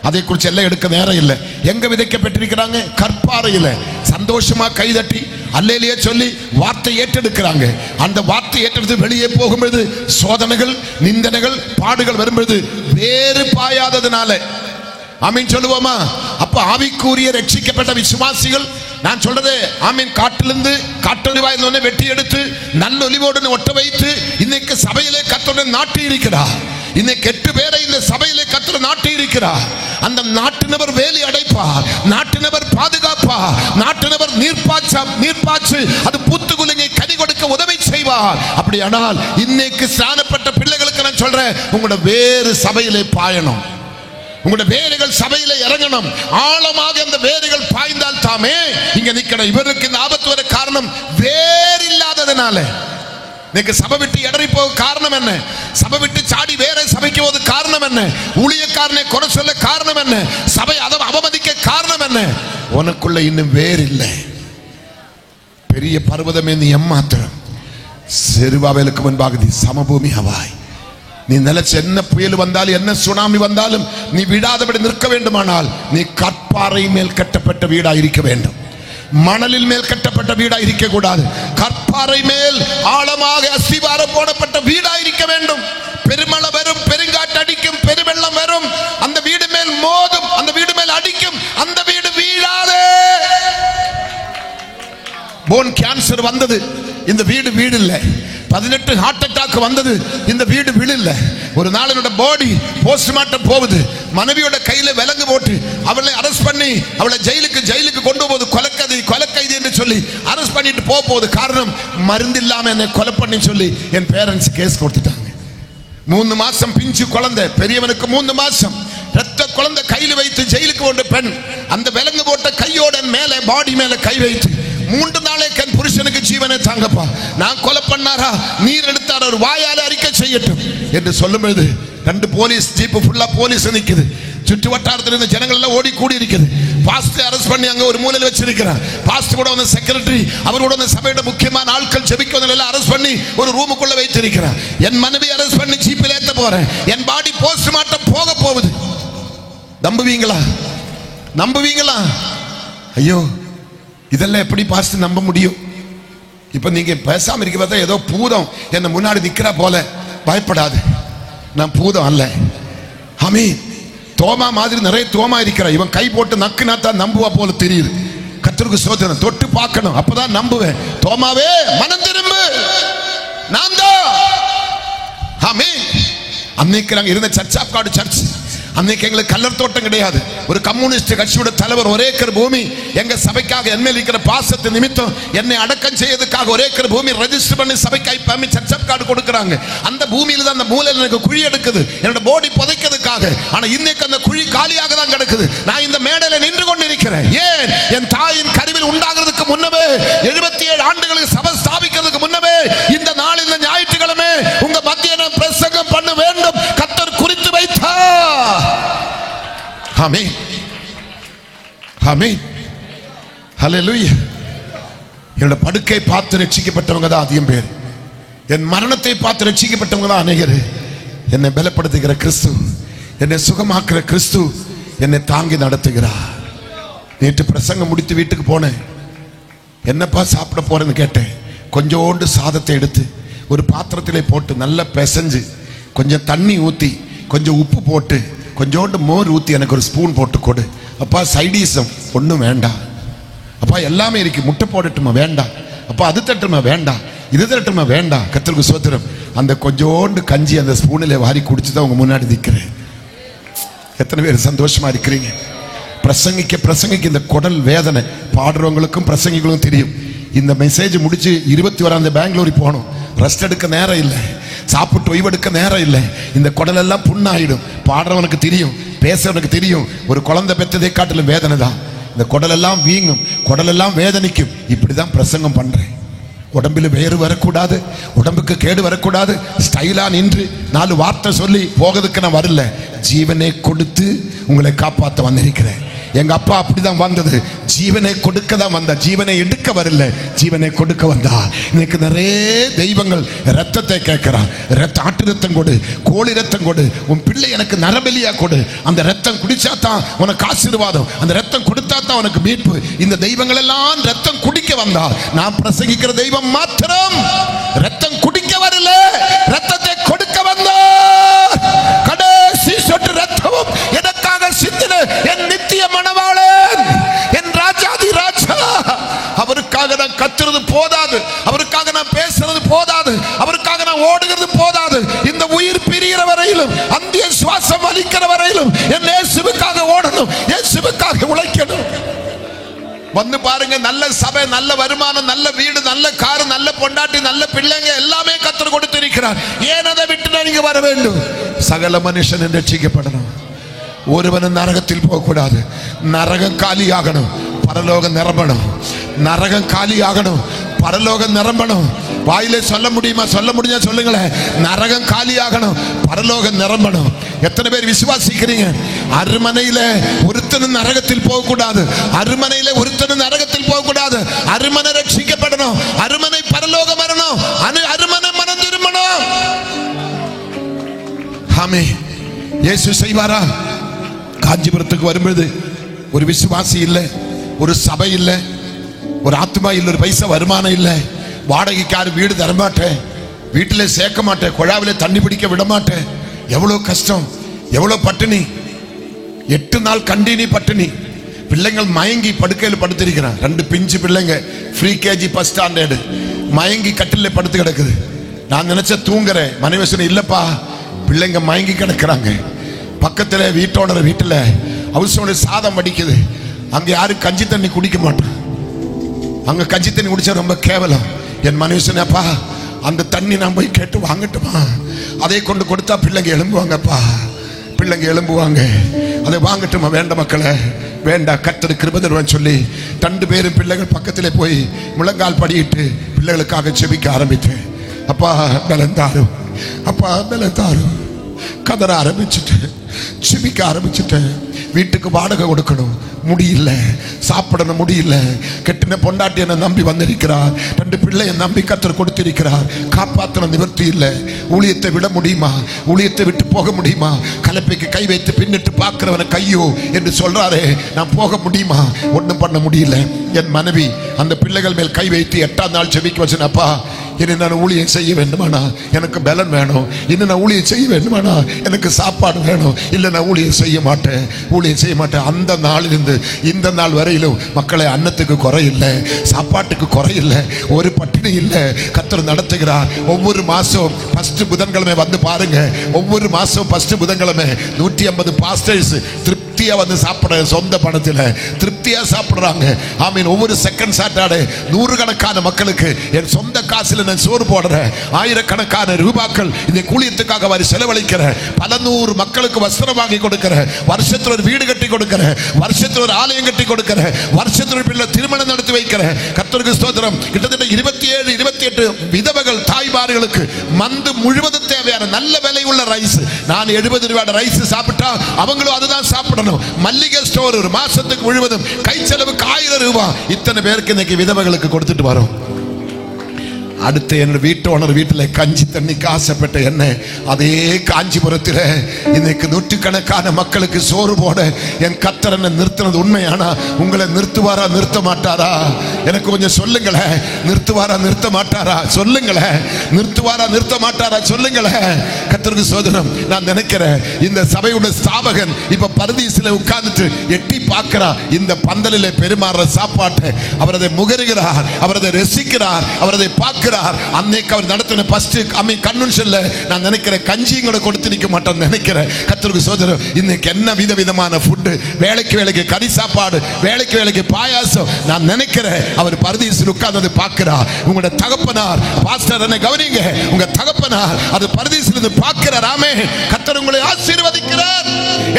அதை குறித்து எல்லாம் எடுக்க நேரம் இல்லை. எங்க விதைக்கப்பட்டிருக்கிறாங்க? கற்பாறையில். சந்தோஷமா கைதட்டி அல்லேலியா சொல்லி வார்த்தை ஏற்றெடுக்கிறாங்க. அந்த வார்த்தை ஏற்றெடுத்து வெளியே போகும்போது சோதனைகள், நிந்தனைகள், பாடுகள் வரும்போது வேறு பாயாததுனால ஆமீன் சொல்லுவோமா? அப்ப ஆவிக்குரிய ரட்சிக்கப்பட்ட விசுவாசிகள், நான் சொல்றது ஆமீன், காட்டிலிருந்து காட்டொலிவாய் வெட்டி எடுத்து நல்ல ஒலிவோடு ஒட்ட வைத்து இன்னைக்கு சபையிலே கர்த்தருடன் நாட்டி இருக்கிறார். இன்னைக்கு 8 பேரை இந்த சபையிலே கர்த்தர் நாட்டி இருக்கிறார். அந்த நாட்டினவர் வேலி அடைப்பார், நாட்டினவர் பாதுகாப்பார், நாட்டினவர் நீர்ப்பாய்ச்சு அது பூத்து குலுங்கி கனி கொடுக்க உதவி செய்வார். அப்படியானால் இன்னைக்கு ஸ்நானப்பட்ட பிள்ளைகளுக்கு நான் சொல்றேன், உங்களோட வேறு சபையிலே பாயணும், உங்களுடைய வேர்கள் சபையில இறங்கணும். ஆழமாக அந்த வேர்கள் பாய்ந்தால் தாமே இங்க நிக்கணும். இவருக்கு இந்த ஆபத்து வர காரணம் வேர் இல்லாததுனால. இன்னைக்கு சபை விட்டு இடறி போக காரணம் என்ன? சபை விட்டு சாடி வேற சபைக்கு போது காரணம் என்ன? ஊழியக்காரனை குறை சொல்ல காரணம் என்ன? சபை அவமதிக்க காரணம் என்ன? உனக்குள்ள இன்னும் வேர் இல்லை. பெரிய பர்வதமே நீ எம்மாத்திரம், செருபாபேலுக்கு முன்பாக நீ சமபூமி ஆவாய். நீ நினைச்ச என்ன புயல் வந்தாலும் என்ன சுனாமி வந்தாலும் நீ விடாதபடி நிற்க வேண்டுமானால் நீ கற்பாறை மேல் கட்டப்பட்ட வீடா இருக்க வேண்டும், மணலில் மேல் கட்டப்பட்ட வீடா இருக்க கூடாது. கற்பாறை மேல் ஆழமாக அஸ்திவாரம் போடப்பட்ட வீடா இருக்க வேண்டும். பெருமழை வரும், பெருங்காற்று அடிக்கும், பெருவெள்ளம் வரும், அந்த வீடு மேல் மோதும், அந்த வீடு மேல் அடிக்கும், அந்த வீடு வீழாதே. போன் கேன்சர் வந்தது, இந்த வீடு வீடு இல்லை. 18 ஹார்ட் அட்டாக் வந்தது, இந்த வீடு விழல. ஒரு நாள் என்னோட பாடி போஸ்ட்மார்ட்டம் போகுது, மனைவியோட கையில விலங்கு போட்டு அவளை அரெஸ்ட் பண்ணி அவளை ஜெயிலுக்கு கொண்டு போகுது. கொலைக்கைதி என்று சொல்லி அரெஸ்ட் பண்ணிட்டு போகுது. காரணம், மருந்து இல்லாம என்னை கொலை பண்ணி சொல்லி என் பேரண்ட்ஸ் கேஸ் கொடுத்துட்டாங்க. 3 மாசம் பிஞ்சு குழந்தை, பெரியவனுக்கு 3 மாசம், ரத்த குழந்தை கையில் வைத்து ஜெயிலுக்கு கொண்ட பெண் அந்த விலங்கு போட்ட கையோட மேல பாடி மேல கை வைத்து 3 நாளே கண் புருஷனுக்கு ஜீவனை தாங்கப்பா, நான் கொலை பண்ணாரா, நீர் எடுத்தார், ஒரு வாயால அறிக்கை செய்யட்டும் என்று சொல்லும்போது 2 போலீஸ் ஜீப் ஃபுல்லா போலீஸ் நிக்குது. சுற்று வட்டாரத்தில் இருந்த ஜனங்கள் எல்லாம் ஓடி கூடி இருக்குது. பாஸ்டர் அரெஸ்ட் பண்ணி அங்க ஒரு மூலையில் வச்சிருக்கிறார். பாஸ்டர் கூட வந்து செக்ரட்டரி, அவரோட வந்து சபையோட முக்கியமான ஆட்கள் ஜெபிக்கவங்க எல்லாம் அரெஸ்ட் பண்ணி ஒரு ரூமுக்குள்ள வைத்திருக்கிறார். என் மனைவி அரெஸ்ட் பண்ணி ஜீப்பில் ஏத்த போறேன், என் பாடி போஸ்ட்மார்ட்டம் போக போகுது. நம்புவீங்களா? ஐயோ, இதெல்லாம் எப்படி பாஸ்டர் நம்ப முடியும்? இப்ப நீங்க பேசாம இருக்க பார்த்தா ஏதோ பூதம் என்ன முன்னாடி நிக்கிறா போல. பயப்படாது, நான் பூதம் அல்ல. ஆமென். தோமா மாதிரி நிறைய தோமா இருக்கிறா. இவன் கை போட்டு நக்குனா தான் நம்புவா போல தெரியுது. கர்த்தருக்கு ஸ்தோத்திரம். தொட்டு பார்க்கணும், அப்பதான் நம்புவேன். தோமாவே மனம் திரும்பு, நான் தான். ஆமென். அன்னைக்கு நாங்க இருந்த சர்ச் ஆஃப் காட் சர்ச், அன்னைக்கு எங்களுக்கு கல்லர் தோட்டம் கிடையாது. ஒரு கம்யூனிஸ்ட் கட்சியோட தலைவர் 1 ஏக்கர் பூமி எங்க சபைக்காக என் மேல் இருக்கிற பாசத்து நிமித்தம் என்னை அடக்கம் செய்யறதுக்காக 1 ஏக்கர் பூமி ரெஜிஸ்டர் பண்ணி சபைக்காக சர்ச் ஆஃப் கார்டு கொடுக்கறாங்க. அந்த பூமியில தான் அந்த மூலையில எனக்கு குழி எடுக்குது, என்னோட பாடி புதைக்கிறதுக்காக. ஆனா இன்னைக்கு அந்த குழி காலியாக தான் கிடக்குது. நான் இந்த மேடையில நின்று கொண்டு இருக்கிறேன். ஏன்? என் தாயின் கருவில் உண்டாகிறதுக்கு முன்னவே 77 ஆண்டுகளுக்கு சபை ஸ்தாபிக்கிறதுக்கு முன்னவே இந்த நாள், இந்த ஞாயிற்றுக்கிழமை உங்க மத்திய நான் பிரசங்கம் பண்ண வேண்டும் கர்த்தர் குறித்து வைத்தார். ஆமென், ஆமென், ஹல்லேலூயா. என்னோட படுக்கை பார்த்து ரட்சிக்கப்பட்டவங்க தான் அதிகம் பேர். என் மரணத்தை பார்த்து ரட்சிக்கப்பட்டவங்க தான் அநேகர். என்னை பலப்படுத்துகிற கிறிஸ்து, என்னை சுகமாக்குற கிறிஸ்து என்னை தாங்கி நடத்துகிறார். நேற்று பிரசங்கம் முடித்து வீட்டுக்கு போனேன். என்னப்பா சாப்பிட போறேன்னு கேட்டேன். கொஞ்சோண்டு சாதத்தை எடுத்து ஒரு பாத்திரத்திலே போட்டு நல்லா பிசைஞ்சு கொஞ்சம் தண்ணி ஊற்றி கொஞ்சம் உப்பு போட்டு கொஞ்சோண்டு மோர் ஊற்றி எனக்கு ஒரு ஸ்பூன் போட்டு கொடு. அப்பா சைடிசம் ஒன்றும் வேண்டாம். அப்பா எல்லாமே இருக்கு, முட்டை போடட்டுமா? வேண்டாம். அப்பா அது தட்டுமா? வேண்டாம். இது தட்டுமா? வேண்டாம். கர்த்தருக்கு ஸ்தோத்திரம். அந்த கொஞ்சோண்டு கஞ்சி அந்த ஸ்பூனில் வாரி குடிச்சு தான் உங்க முன்னாடி நிற்கிறேன். எத்தனை பேர் சந்தோஷமா இருக்கிறீங்க? பிரசங்கிக்க இந்த குடல் வேதனை பாடுறவங்களுக்கும் பிரசங்கிகளுக்கும் தெரியும். இந்த மெசேஜ் முடிச்சு 21 பெங்களூர் போகணும். ரெஸ்ட் எடுக்க நேரம் இல்லை, சாப்பிட்டு ஓய்வெடுக்க நேரம் இல்லை. இந்த குடலெல்லாம் புண்ணாயிடும். பாடுறவனுக்கு தெரியும், பேசுறவனுக்கு தெரியும். ஒரு குழந்தை பெற்றதை காட்டிலும் வேதனை தான். இந்த குடலெல்லாம் வீங்கும், குடலெல்லாம் வேதனைக்கும். இப்படிதான் பிரசங்கம் பண்றேன். உடம்பில் வேறு வரக்கூடாது, உடம்புக்கு கேடு வரக்கூடாது. ஸ்டைலா நின்று 4 வார்த்தை சொல்லி போகிறதுக்கு நான் வரல. ஜீவனை கொடுத்து உங்களை காப்பாற்ற வந்திருக்கிறேன். எங்க அப்பா அப்படிதான் வந்தது. ஜீவனை கொடுக்க தான் வந்தா, ஜீவனை எடுக்க வரல, ஜீவனை கொடுக்க வந்தா. இன்னைக்கு நிறைய தெய்வங்கள் ரத்தத்தை கேட்கிறான். ஆட்டு ரத்தம் கொடு, கோழி ரத்தம் கொடு, உன் பிள்ளை எனக்கு நரபலியா கொடு, அந்த ரத்தம் குடிச்சா தான் உனக்கு ஆசீர்வாதம், அந்த ரத்தம் கொடுத்தா கொடுத்தாதான் உனக்கு மீட்பு. இந்த தெய்வங்கள் எல்லாம் ரத்தம் குடிக்க வந்தா, நான் பிரசங்கிக்கிற தெய்வம் மாத்திரம் ரத்தம் குடிக்க வரல, ரத்தத்தை கொடுக்க வந்தார். கடைசி சொட்டு ரத்தமும் எனக்காக சிந்தின என் நித்திய மணவாளன், என் ராஜாதி ராஜா. அவருக்காக நான் கத்துறது போதாது, அவருக்காக நான் பேசுறது போதாது, அவருக்காக நான் ஓடுகிறது போதாது. இந்த உயிர் பிரிகிற வரையிலும், அந்திய சுவாசம் வலிக்கிற வரையிலும் என் இயேசுவுக்காக ஓடணும், இயேசுவுக்காக உழைக்கணும். வந்து பாருங்க, நல்ல சபை, நல்ல வருமானம், நல்ல வீடு, நல்ல கார், நல்ல பொண்டாட்டி, நல்ல பிள்ளைங்க எல்லாமே கர்த்தர் கொடுத்திருக்கிறார். ஏன் அதை விட்டு நீங்க வர வேண்டும்? சகல மனுஷன் ரட்சிக்கப்படணும், ஒருவனும் நரகத்தில் போகக்கூடாது. நரகம் காலியாகணும், பரலோகம் நிரம்பணும். நரகம் காலியாகணும், பரலோகம் நிரம்பணும். வாயிலே சொல்ல முடியுமா? சொல்ல முடிஞ்சா சொல்லுங்களேன். நரகம் காலியாகணும், பரலோகம் நிரம்பணும். எத்தனை பேர் விசுவாசிக்கிறீங்க? அருமனையில ஒருத்தனும் நரகத்தில் போக கூடாது, அருமனையில ஒருத்தனும் நரகத்தில் போக கூடாது. அருமனை ரட்சிக்கப்படணும், அருமனை பரலோகம் வரணும், அருமனை மனம் திரும்பணும். ஆமே. இயேசு செய்வாரா? காஞ்சிபுரத்துக்கு வரும்பொழுது ஒரு விசுவாசி இல்லை, ஒரு சபை இல்லை, ஒரு ஆத்மா இல்லை, ஒரு பைசா வருமானம் இல்லை, வாடகைக்காரு வீடு தரமாட்டேன், வீட்டிலே சேர்க்க மாட்டேன், குழாவிலே தண்ணி பிடிக்க விட மாட்டேன். எவ்வளோ கஷ்டம், எவ்வளோ பட்டினி. 8 நாள் கண்டினி பட்டினி. பிள்ளைங்கள் மயங்கி படுக்கையில் படுத்திருக்கிறான். 2 பிஞ்சு பிள்ளைங்க, ஃப்ரீ கேஜி ஃபர்ஸ்ட் ஸ்டாண்டர்டு, மயங்கி கட்டில படுத்து கிடக்குது. நான் நினைச்ச தூங்குறேன், மனைவி சொன்ன இல்லப்பா, பிள்ளைங்க மயங்கி கிடக்குறாங்க. பக்கத்தில் வீட்டோட வீட்டில் ஹவுஸோட சாதம் வடிக்குது. அங்கே யாரும் கஞ்சி தண்ணி குடிக்க மாட்டான். அங்கே கஞ்சி தண்ணி குடிச்சா ரொம்ப கேவலம். என் மனைவி சொன்னப்பா, அந்த தண்ணி நான் போய் கேட்டு வாங்கட்டுமா? அதை கொண்டு கொடுத்தா பிள்ளைங்க எழும்புவாங்கப்பா, பிள்ளைங்க எழும்புவாங்க, அதை வாங்கட்டுமா? வேண்ட மக்களே, வேண்டாம், கர்த்தர் கிருபை தருவான்னு சொல்லி 2 பேரும் பிள்ளைகள் பக்கத்திலே போய் முழங்கால் படியிட்டு பிள்ளைகளுக்காக செபிக்க ஆரம்பித்தேன். அப்பா பலன் தாரும், அப்பா பலன் தாரும். கதற ஆரம்பிச்சுட்டேன், செபிக்க ஆரம்பிச்சுட்டேன். வீட்டுக்கு வாடகை கொடுக்கணும், முடியல, சாப்பிடணும் முடியல. கெட்டின பொண்டாட்டி என்னை நம்பி வந்திருக்கிறார், 2 பிள்ளையை நம்பி கர்த்தர் கொடுத்திருக்கிறார். காப்பாற்ற நிவர்த்தி இல்லை. ஊழியத்தை விட முடியுமா? ஊழியத்தை விட்டு போக முடியுமா? கலப்பைக்கு கை வைத்து பின்னிட்டு பார்க்கிறவன கையோ என்று சொல்றாரே, நான் போக முடியுமா? ஒன்றும் பண்ண முடியல. என் மனைவி அந்த பிள்ளைகள் மேல் கை வைத்து 8ஆம் நாள் செபிக்க வச்சேனப்பா, இனி நான் ஊழியம் செய்ய வேண்டுமானா எனக்கு பலன் வேணும், இன்னும் நான் ஊழியம் செய்ய வேண்டுமானா எனக்கு சாப்பாடு வேணும், இல்லை நான் ஊழியம் செய்ய மாட்டேன், ஊழியம் செய்ய மாட்டேன். அந்த நாளிலிருந்து இந்த நாள் வரையிலும் மக்களை அன்னத்துக்கு குறை இல்லை, சாப்பாட்டுக்கு குறை இல்லை, ஒரு பட்டினி இல்லை. கர்த்தர் நடத்துகிறார். ஒவ்வொரு மாசம் ஃபர்ஸ்ட் புதன்கிழமை வந்து பாருங்க, ஒவ்வொரு மாசம் ஃபர்ஸ்ட் புதன்கிழமை 150 பாஸ்டர்ஸ் திருப்தியா வந்து சாப்பிட, சொந்த பணத்தில் திருப்தியா சாப்பிடுறாங்க. ஆமீன். ஒவ்வொரு செகண்ட் சாட்டர்டே 100 கணக்கான மக்களுக்கு என் சொந்த காசுல நான் சோறு போடுறேன். 1000கணக்கான ரூபாக்கள் இந்த கூலியத்துக்காக வரி செலவழிக்கிறேன். பல 100 மக்களுக்கு வஸ்திரம் வாங்கி கொடுக்கிறேன். வருஷத்துல ஒரு வீடு கட்டி கொடுக்கிறேன், வருஷத்துல ஒரு ஆலயம் கட்டி கொடுக்கிறேன், வருஷத்துல ஒரு பிள்ளை திருமணம் நடத்தி வைக்கிறேன். கர்த்தருக்கு ஸ்தோத்திரம். கிட்டத்தட்ட 27 28 விதவைகள் தாய்மார்களுக்கு மந்து முழுவதும் தேவையான நல்ல விலை உள்ள ரைஸ். நான் 70 ரூபாய் ரைஸ் சாப்பிட்டா அவங்களும் அதுதான் சாப்பிடணும். மல்லிகை ஸ்டோர் ஒரு மாசத்துக்கு முழுவதும் கை செலவுக்கு 1000 ரூபாய். இத்தனை பேருக்கு இன்னைக்கு விதவைகளுக்கு கொடுத்துட்டு வரோம். அடுத்து என் வீட்டோனர் வீட்டில் கஞ்சி தண்ணிக்கு ஆசைப்பட்ட என்ன, அதே காஞ்சிபுரத்தில் இன்னைக்கு 100கணக்கான மக்களுக்கு சோறு போட என் கர்த்தர் என்ன நிறுத்தினது உண்மையானா உங்களை நிறுத்துவாரா நிறுத்த மாட்டாரா? எனக்கு கொஞ்சம் சொல்லுங்களேன். நிறுத்துவாரா நிறுத்த மாட்டாரா? சொல்லுங்களேன். நிறுத்துவாரா நிறுத்த மாட்டாரா? சொல்லுங்களேன். கர்த்தருக்கு சோதனம். நான் நினைக்கிறேன் இந்த சபையோட ஸ்தாபகன் இப்ப பரதீசில உட்கார்ந்துட்டு எட்டி பார்க்கிறா, இந்த பந்தலிலே பெருமாற சாப்பாட்டை அவர் அதை முகருகிறார், அவர் அதை ரசிக்கிறார், அவர் அதை பார்க்கிறார். அன்னைக்கு அவர் நடத்தின ஃபர்ஸ்ட் கன்வென்ஷன்ல நான் நினைக்கிறேன் கஞ்சிங்களை கொடுத்து நிக்க மாட்டேன் நினைக்கிறேன். கர்த்தருக்கு சோதரம். இன்னைக்கு என்ன விதவிதமான ஃபுட், வேலைக்கு வேலைக்கு கறி சாப்பாடு, வேலைக்கு வேலைக்கு பாயாசம். நான் நினைக்கிறேன் அவர் பரதீசில் உட்கார்ந்து பார்க்கிறார். உங்களோட தகப்பனார் பாஸ்டர் என்ன கவனிங்க, உங்க தகப்பனார் அது பரதீசில் இருந்து பார்க்கிறார். ஆமே. கர்த்தர் உங்களை ஆசீர்வதிக்கிறார்.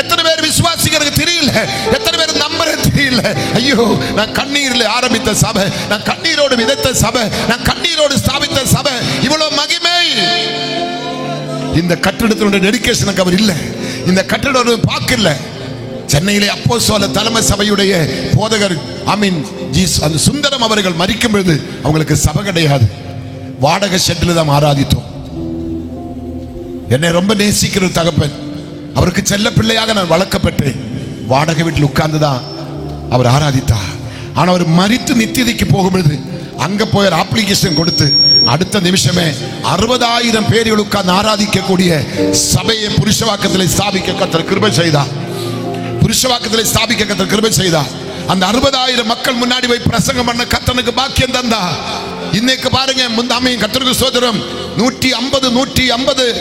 எத்தனை பேர் விசுவாசிக்கிறது தெரியல, எத்தனை பேர் நம்புறது தெரியல. ஐயோ, நான் கண்ணீரில் ஆரம்பித்த சபை, நான் கண்ணீரோடு விதைத்த சபை, நான் கண்ணீரோடு ஸ்தாபித்த சபை, இவ்வளவு மகிமை. இந்த கட்டிடத்தினுடைய டெடிகேஷனுக்கு அவர் இல்லை, இந்த கட்டிடம் பார்க்கல. சென்னையிலே அப்போஸ்தல தலைமை சபையுடைய போதகர் அந்த சுந்தரம் அவர்கள் மரிக்கும் பொழுது அவங்களுக்கு சபை கிடையாது, வாடகை ஷெட்டில் தான் ஆராதித்தோம். என்னை ரொம்ப நேசிக்கிற தகப்பன், அவருக்கு செல்ல பிள்ளையாக நான் வளர்க்கப்பட்டேன். வாடகை வீட்டில் உட்கார்ந்துதான் அவர் ஆராதித்தார். ஆனா அவர் மரித்து நித்தியதைக்கு போகும்பொழுது அங்க போய் அப்ளிகேஷன் கொடுத்து அடுத்த நிமிஷமே 60,000 பேர்கள் உட்கார்ந்து ஆராதிக்கக்கூடிய சபையை புருஷவாக்கத்தில் ஸ்தாபிக்க கர்த்தர் கிருபை செய்தார். புருஷவாக்கத்தில் ஸ்தாபிக்க கர்த்தர் கிருபை செய்தார். அந்த 60,000 மக்கள் முன்னாடி போய் பிரசங்கம் பண்ண கர்த்தனுக்கு பாக்கியம் தந்தா. இன்னைக்கு பாருங்க, முந்தாமே கர்த்தருக்கு ஸ்தோத்திரம், 150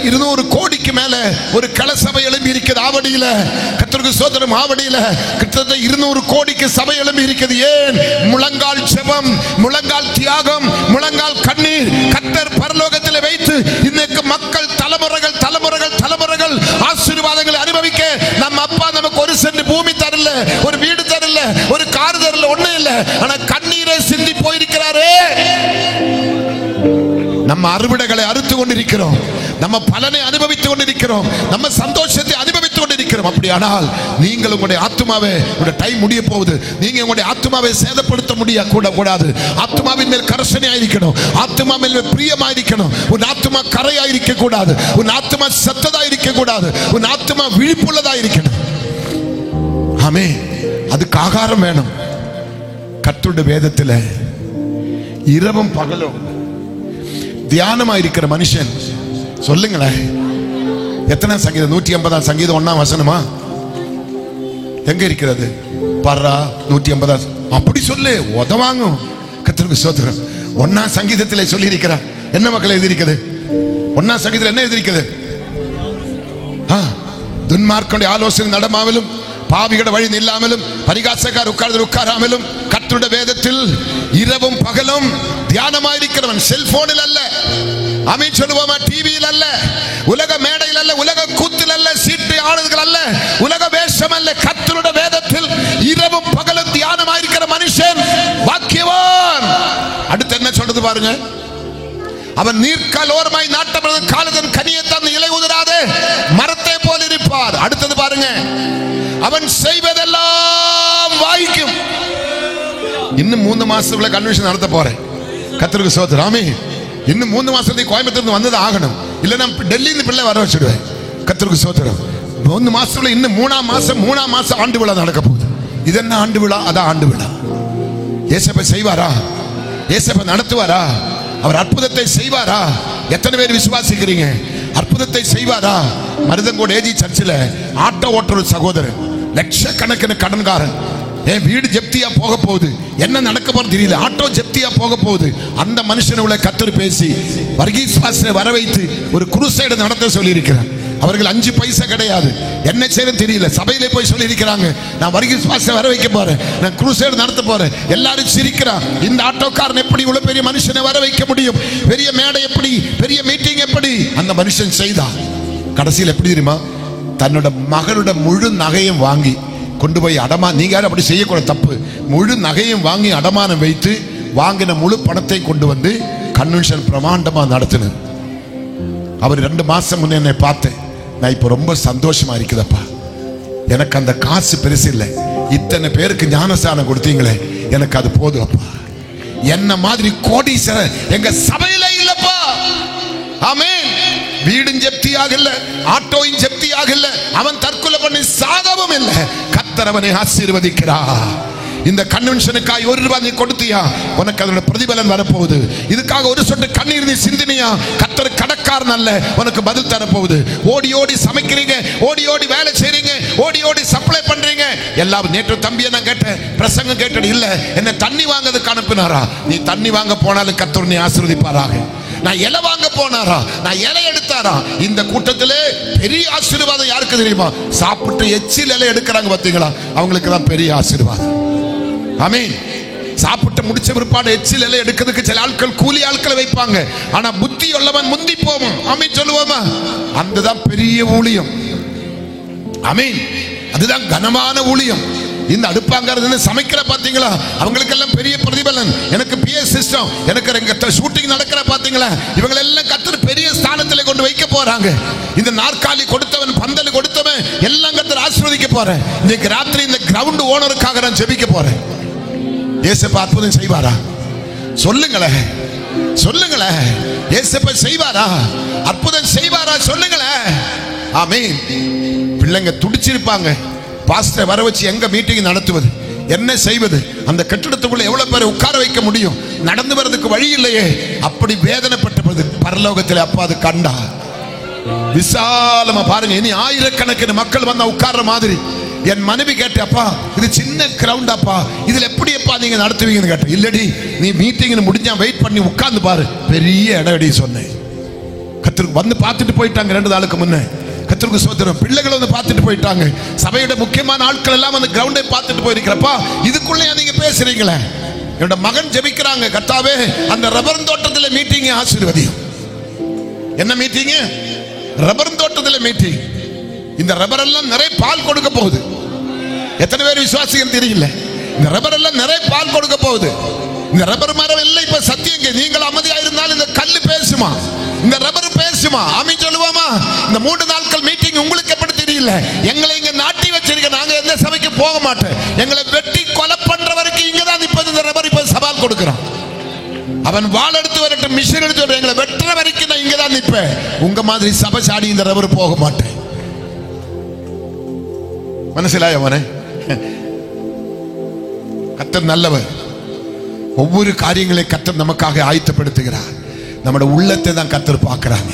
200 கோடிக்கு மேல ஒரு கலசபை எழும்பி இருக்கிறது ஆவடியில. கர்த்தருக்கு ஸ்தோத்திரம். ஆவடியில கிட்டத்தட்ட 200 கோடிக்கு சபை எழும்பி இருக்கிறது. ஏன்? முழங்கால் ஜெபம், முழங்கால் தியாகம், முழங்கால் கண்ணீர் கர்த்தர் பரலோகத்தில் வைத்து இன்னைக்கு மக்கள் தலைமுறைகள் தலைமுறைகள் தலைமுறைகள் ஆசீர்வாதங்களை அனுபவிக்க. நம்ம அப்பா நமக்கு ஒரு சென்ட் பூமி தரல, ஒரு வீடு தரல, ஒரு கார் தரல, ஒண்ணும் இல்ல. ஆனா கண்ணீரை சிந்தி போயிருக்கிறாரே. நம்ம அறுவடைகளை அறுத்து கொண்டிருக்கிறோம், நம்ம பலனை அனுபவித்துக் கொண்டிருக்கிறோம், நம்ம சந்தோஷத்தை அனுபவித்துக் கொண்டிருக்கிறோம். அப்படியானால் நீங்கள் உங்களுடைய ஆத்துமாவை, உங்களுடைய டைம் முடிய போகுது, நீங்க உங்களுடைய ஆத்துமாவை சேதப்படுத்த கூடாது. ஆத்துமாவின் மேல் கரசனையாயிருக்கணும், ஆத்துமாவின் மேல் பிரியமாயிருக்கணும். உன் ஆத்துமா கரையாயிருக்க கூடாது, உன் ஆத்துமா சத்ததா இருக்க கூடாது, உன் ஆத்துமா விழிப்புள்ளதா இருக்கணும். ஆமே, அதுக்கு ஆகாரம் வேணும். கர்த்தருடைய வேதத்தில் இரவும் பகலும் தியானமா இருக்கிற மனுஷன், சொல்லுங்களேன், எத்தனை சங்கீதம்? 150 சங்கீதம் 1ஆம் வசனமா? எங்க இருக்கிறது? பர்ரா 150 அப்படி சொல்லு, உதவாங்கும். கர்த்தருக்கு ஸ்தோத்திரம். 1ஆம் சங்கீதத்திலே சொல்லி இருக்கிறார். என்ன மக்கள் எழுதியிருக்கிறது? 1ஆம் சங்கீதத்தில் என்ன எழுதியிருக்கிறது? துன்மார்க்கனுடைய ஆலோசனை நடமாமலும், பாவிகளோட வழி நில்லாமலும், பரிகாசக்கார் உட்காராமலும் கர்த்தருடைய வேதத்தில் இரவும் பகலும் தியானமாயிருக்கிறவன். செல்போனில் அல்ல, ஆமென் சொல்லுவோமா, டிவியில் அல்ல, உலக மேடையில் அல்ல, உலக கூத்தில் அல்ல, சீட்டு ஆடுதல் அல்ல, உலக வேஷம் அல்ல, கர்த்தருடைய வேதத்தில் இரவும் பகலும் தியானமாயிருக்கிற மனுஷன் பாக்கியவான். அடுத்து என்ன சொல்றது பாருங்க. அவன் நீர்க்கால் ஓரமாய் நாட்டப்படும் காலதன் கனியை தன் இலை உதிராத மரத்தை போல் இருப்பார். அடுத்தது பாருங்க, அவன் செய்வதெல்லாம் வாய்க்கும். இன்னும் 3 மாசத்துக்குள்ள கன்வென்ஷன் நடத்த போறேன். கர்த்தருக்கு ஸ்தோத்திரம். ஆமென். இன்னும் 3 மாசத்துக்கு கோயம்புத்தூர்ல வந்து ஆகணும், இல்ல நான் டெல்லியில பிள்ளை வர வச்சிடுவேன். கர்த்தருக்கு ஸ்தோத்திரம். 3 மாசத்துல இன்னும் 3ஆம் மாசம் ஆண்டு விழா நடக்க போகுது. இது என்ன ஆண்டு விழா? அதான் ஆண்டு விழா. ஏசப்பா செய்வாரா? ஏசப்பா நடத்துவாரா? அவர் அற்புதத்தை செய்வாரா? எத்தனை பேர் விசுவாசிக்கிறீங்க? அற்புதத்தை செய்வாரா? மருதங்கோடு ஏஜி சர்ச்சில் ஆட்டோ ஓட்டுற சகோதரன், லட்சக்கணக்கான கடன்காரன், என் வீடு ஜப்தியா போக போகுது, என்ன நடக்க போறது தெரியல, ஆட்டோ ஜப்தியா போக போகுது. அந்த மனுஷனை கர்த்தர் பேசி வர்கீஸ் பாஸ்டரை வர வைத்து ஒரு குருசைடு நடத்த சொல்லி இருக்கிறார். அவர்கள் 5 பைசா கிடையாது, என்ன செய்யணும் தெரியல, சபையிலே போய் சொல்லி இருக்கிறாங்க, நான் வர்கீஸ் பாஸ்டரை வர வைக்க போறேன், நான் குருசைடு நடத்த போறேன். எல்லாரும் சிரிக்கிறான். இந்த ஆட்டோக்காரன் எப்படி இவ்வளவு பெரிய மனுஷனை வர வைக்க முடியும்? பெரிய மேடை எப்படி, பெரிய மீட்டிங் எப்படி? அந்த மனுஷன் செய்தான். கடைசியில் எப்படி தெரியுமா? தன்னோட மகளோட முழு நகையும் வாங்கி கொண்டு போய் அடமான, நீங்க யாரும் அப்படி செய்யக்கூடாது, தப்பு. முழு நகையும் வாங்கி அடமானம் வைத்து வாங்கின முழு பணத்தை கொண்டு வந்து கன்வென்ஷன் பிரமாண்டமா நடத்தினது. அவர் 2 மாசம் முன்னே என்னை பார்த்தேன், நான் இப்ப ரொம்ப சந்தோஷமா இருக்குதப்பா, எனக்கு அந்த காசு பெருசு இல்லை, இத்தனை பேருக்கு ஞானஸ்தானம் கொடுத்தீங்களே, எனக்கு அது போதும் அப்பா. என்ன மாதிரி கோடீஸ்வரர் எங்க சபையில இல்லப்பா. ஆமென். வீடும் ஜப்தியாக இல்ல, ஆட்டோயும் ஜப்தியாக இல்ல, அவன் தற்கொலை பண்ணி சாகவும் இல்லை. கர்த்தர் அவனை ஆசீர்வதிக்கிறார். இந்த கன்வென்ஷனுக்காக ₹1 நீ கொடுத்தியா, உனக்கு அதோட பிரதிபலன் வரப்போகுது. இதுக்காக ஒரு சொட்டு கண்ணீர் நீ சிந்தினியா, கர்த்தர் கடக்காரன் அல்ல, உனக்கு பதில் தரப்போகுது. ஓடி ஓடி சமைக்கிறீங்க, ஓடி ஓடி வேலை செய்றீங்க, ஓடி ஓடி சப்ளை பண்றீங்க. எல்லாம் நேற்று தம்பியை நான் கேட்டேன், பிரசங்கம் கேட்டது இல்ல, என்ன தண்ணி வாங்கிறதுக்கு அனுப்பினாரா? நீ தண்ணி வாங்க போனாலும் கர்த்தர் நீ ஆசீர்வதிப்பாராக. நான் இலை வாங்க போனாரா, நான் இலை எடுத்தாரா? இந்த கூட்டத்திலே பெரிய ஆசீர்வாதம் யாருக்கு தெரியுமா? சாப்பிட்டு எச்சில் இலை எடுக்கிறாங்க பாத்தீங்களா, அவங்களுக்கு தான் பெரிய ஆசீர்வாதம். ஆமென். சாப்பிட்டு முடிச்ச பிற்பாடு எச்சில் இலை எடுக்கிறதுக்கு சில ஆட்கள் கூலி ஆட்களை வைப்பாங்க, ஆனா புத்தி உள்ளவன் முந்தி போவோம். ஆமென் சொல்லுவோமா? அதுதான் பெரிய ஊழியம். ஆமென். அதுதான் கனமான ஊழியம். இந்த அடுப்பாங்கிறது சமைக்கிற பாத்தீங்களா, அவங்களுக்கு எல்லாம் பெரிய பிரதிபலன். எனக்கு பிஎஸ் சிஸ்டம், எனக்கு ஷூட்டிங் நடக்கிற பாத்தீங்களா, இவங்க எல்லாம் கர்த்தர் பெரிய ஸ்தானத்தில் கொண்டு வைக்க போறாங்க. இந்த நாற்காலி கொடுத்தவன், பந்தல் கொடுத்தவன் எல்லாம் கர்த்தர் ஆசீர்வதிக்க போறேன். இன்னைக்கு ராத்திரி இந்த கிரவுண்ட் ஓனருக்காக நான் ஜெபிக்க போறேன். ஏசப்பா அற்புதம் செய்வாரா? சொல்லுங்களேன், சொல்லுங்களேன். ஏசப்பா செய்வாரா? அற்புதம் செய்வாரா? சொல்லுங்களேன். ஆமென். பிள்ளைங்க துடிச்சிருப்பாங்க, பாஸ்டர் வர வச்சு எங்க மீட்டிங் நடத்துவது, என்ன செய்வது? அந்த கட்டிடத்துக்குள்ள எவ்வளவு பேரை உட்கார வைக்க முடியும்? நடந்து வர்றதுக்கு வழி இல்லையே. அப்படி வேதனைப்பட்டது. பரலோகத்தில் அப்பா அது கண்டா விசாலமா பாருங்க, இனி ஆயிரக்கணக்கிന് மக்கள் வந்தா உட்கார்ற மாதிரி. என் மனைவி கேட்ட, அப்பா இது சின்ன கிரவுண்ட் அப்பா, இதுல எப்படி அப்பா நீங்க நடத்துவீங்கன்னு கேட்டேன். இல்லடி, நீ மீட்டிங் முடிஞ்சா வெயிட் பண்ணி உட்கார்ந்து பாரு, பெரிய இடடி சொன்னேன். கர்த்தருக்கு வந்து பார்த்துட்டு போயிட்டாங்க 2 நாளுக்கு முன்னே. கர்த்தருக்கு ஸ்தோத்திரம். பிள்ளைகள் வந்து பார்த்துட்டு போயிட்டாங்க. சபையோட முக்கியமான ஆட்கள் எல்லாம் அந்த கிரவுண்டை பார்த்துட்டு போயிருக்கிறப்பா, இதுக்குள்ளே நீங்க பேசுறீங்களே. என்னோட மகன் ஜெபிக்கிறாங்க, கர்த்தாவே அந்த ரப்பர் தோட்டத்தில் மீட்டிங் ஆசீர்வதியும். என்ன மீட்டிங்? ரப்பர் தோட்டத்தில் மீட்டிங். இந்த ரப்பர் எல்லாம் நிறைய பால் கொடுக்க போகுது. எத்தனை பேர் விசுவாசிகள் தெரியல? இந்த ரப்பர் எல்லாம் நிறைய பால் கொடுக்க போகுது. இந்த ரப்பர் மரம் இல்லை இப்ப சத்தியங்க. நீங்கள் அமைதியா இருந்தாலும் இந்த கல்லு பேசுமா, இந்த ரப்பர் பேசுமா? ஆமென் சொல்லுவோமா? இந்த 3 நாட்கள் மீட்டிங் உங்களுக்கு எப்படி தெரியல? எங்களை இங்க நாட்டி வச்சிருக்க, நாங்க எந்த சபைக்கு போக மாட்டோம். எங்களை வெட்டி கொலை பண்ற வரைக்கும் இங்க தான் இப்ப இந்த ரப்பர் இப்ப சவால் கொடுக்கிறான். அவன் வாள் எடுத்து வரட்டும், மிஷின் எடுத்து வரட்டும், எங்களை வெட்டுற வரைக்கும் நான் இங்க தான் நிற்பேன். உங்க மாதிரி சபை சாடி இந்த ரப்பர் போக மாட்டேன். മനസ്സിലായോ? கர்த்தர் நல்லவர். ஒவ்வொரு காரியங்களை கர்த்தர் நமக்காக ஆயத்தப்படுத்துகிறார். நம்முடைய உள்ளத்தை தான் கர்த்தர் பார்க்கிறாங்க.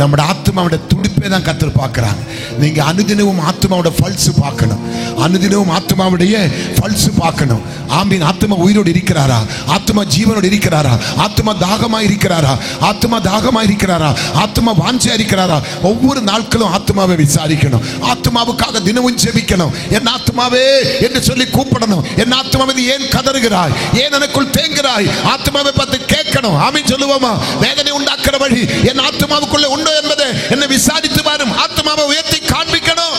நம்முடைய ஆத்மாவோட துடிப்பை தான் கர்த்தர் பார்க்கிறாங்க. நீங்க அனுதினமும் ஆத்மாவோட பல்ஸ் பார்க்கணும். அனுதினமும் ஆத்மாவுடைய பல்ஸ் பார்க்கணும். ஆமீன். ஆத்மா உயிரோடு இருக்கிறாரா? ஆத்மா ஜீவனோடு இருக்கிறாரா? ஆத்மா தாகமா இருக்கிறாரா? ஆத்மா தாகமா இருக்கிறாரா? ஆத்மா வாஞ்சையா இருக்கிறாரா? ஒவ்வொரு நாட்களும் ஆத்மாவை விசாரிக்கணும். ஆத்மாவுக்காக தினமும் ஜெபிக்கணும். என் ஆத்மாவே என்று சொல்லி கூப்பிடணும். என் ஆத்மாவே ஏன் கதறுகிறாய்? ஏன் எனக்குள் தேங்குகிறாய்? ஆத்மாவை பார்த்து கேட்கணும். ஆமீன் சொல்லுவோமா? வேதனை உண்டாக்குற வழி என் ஆத்மாவுக்குள்ளே உண்டோ என்பதை என்னை விசாரித்து வரும். ஆத்மாவை உயர்த்தி காண்பிக்கணும்.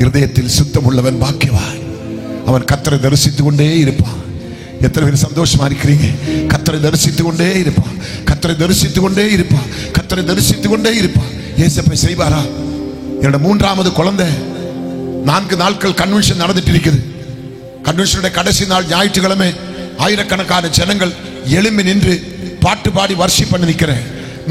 இருதயத்தில் சுத்தம் உள்ளவன் பாக்கியவான். அவன் கர்த்தரை தரிசித்துக் கொண்டே இருப்பான். எத்தனை பேர் சந்தோஷமா இருக்கிறீங்க? கர்த்தரை தரிசித்துக் கொண்டே இருப்பான். கர்த்தரை தரிசித்துக் கொண்டே இருப்பான். கர்த்தரை தரிசித்துக் கொண்டே இருப்பான். ஏசப்பை செய்வாரா? என்னோட 3வது குழந்தை 4 நாட்கள் கன்வென்ஷன் நடந்துட்டு இருக்குது. கன்வென்ஷனுடைய கடைசி நாள் ஞாயிற்றுக்கிழமை ஆயிரக்கணக்கான ஜனங்கள் எழும்பி நின்று பாட்டு பாடி வர்ஷிப் பண்ணி நிற்கிறேன்.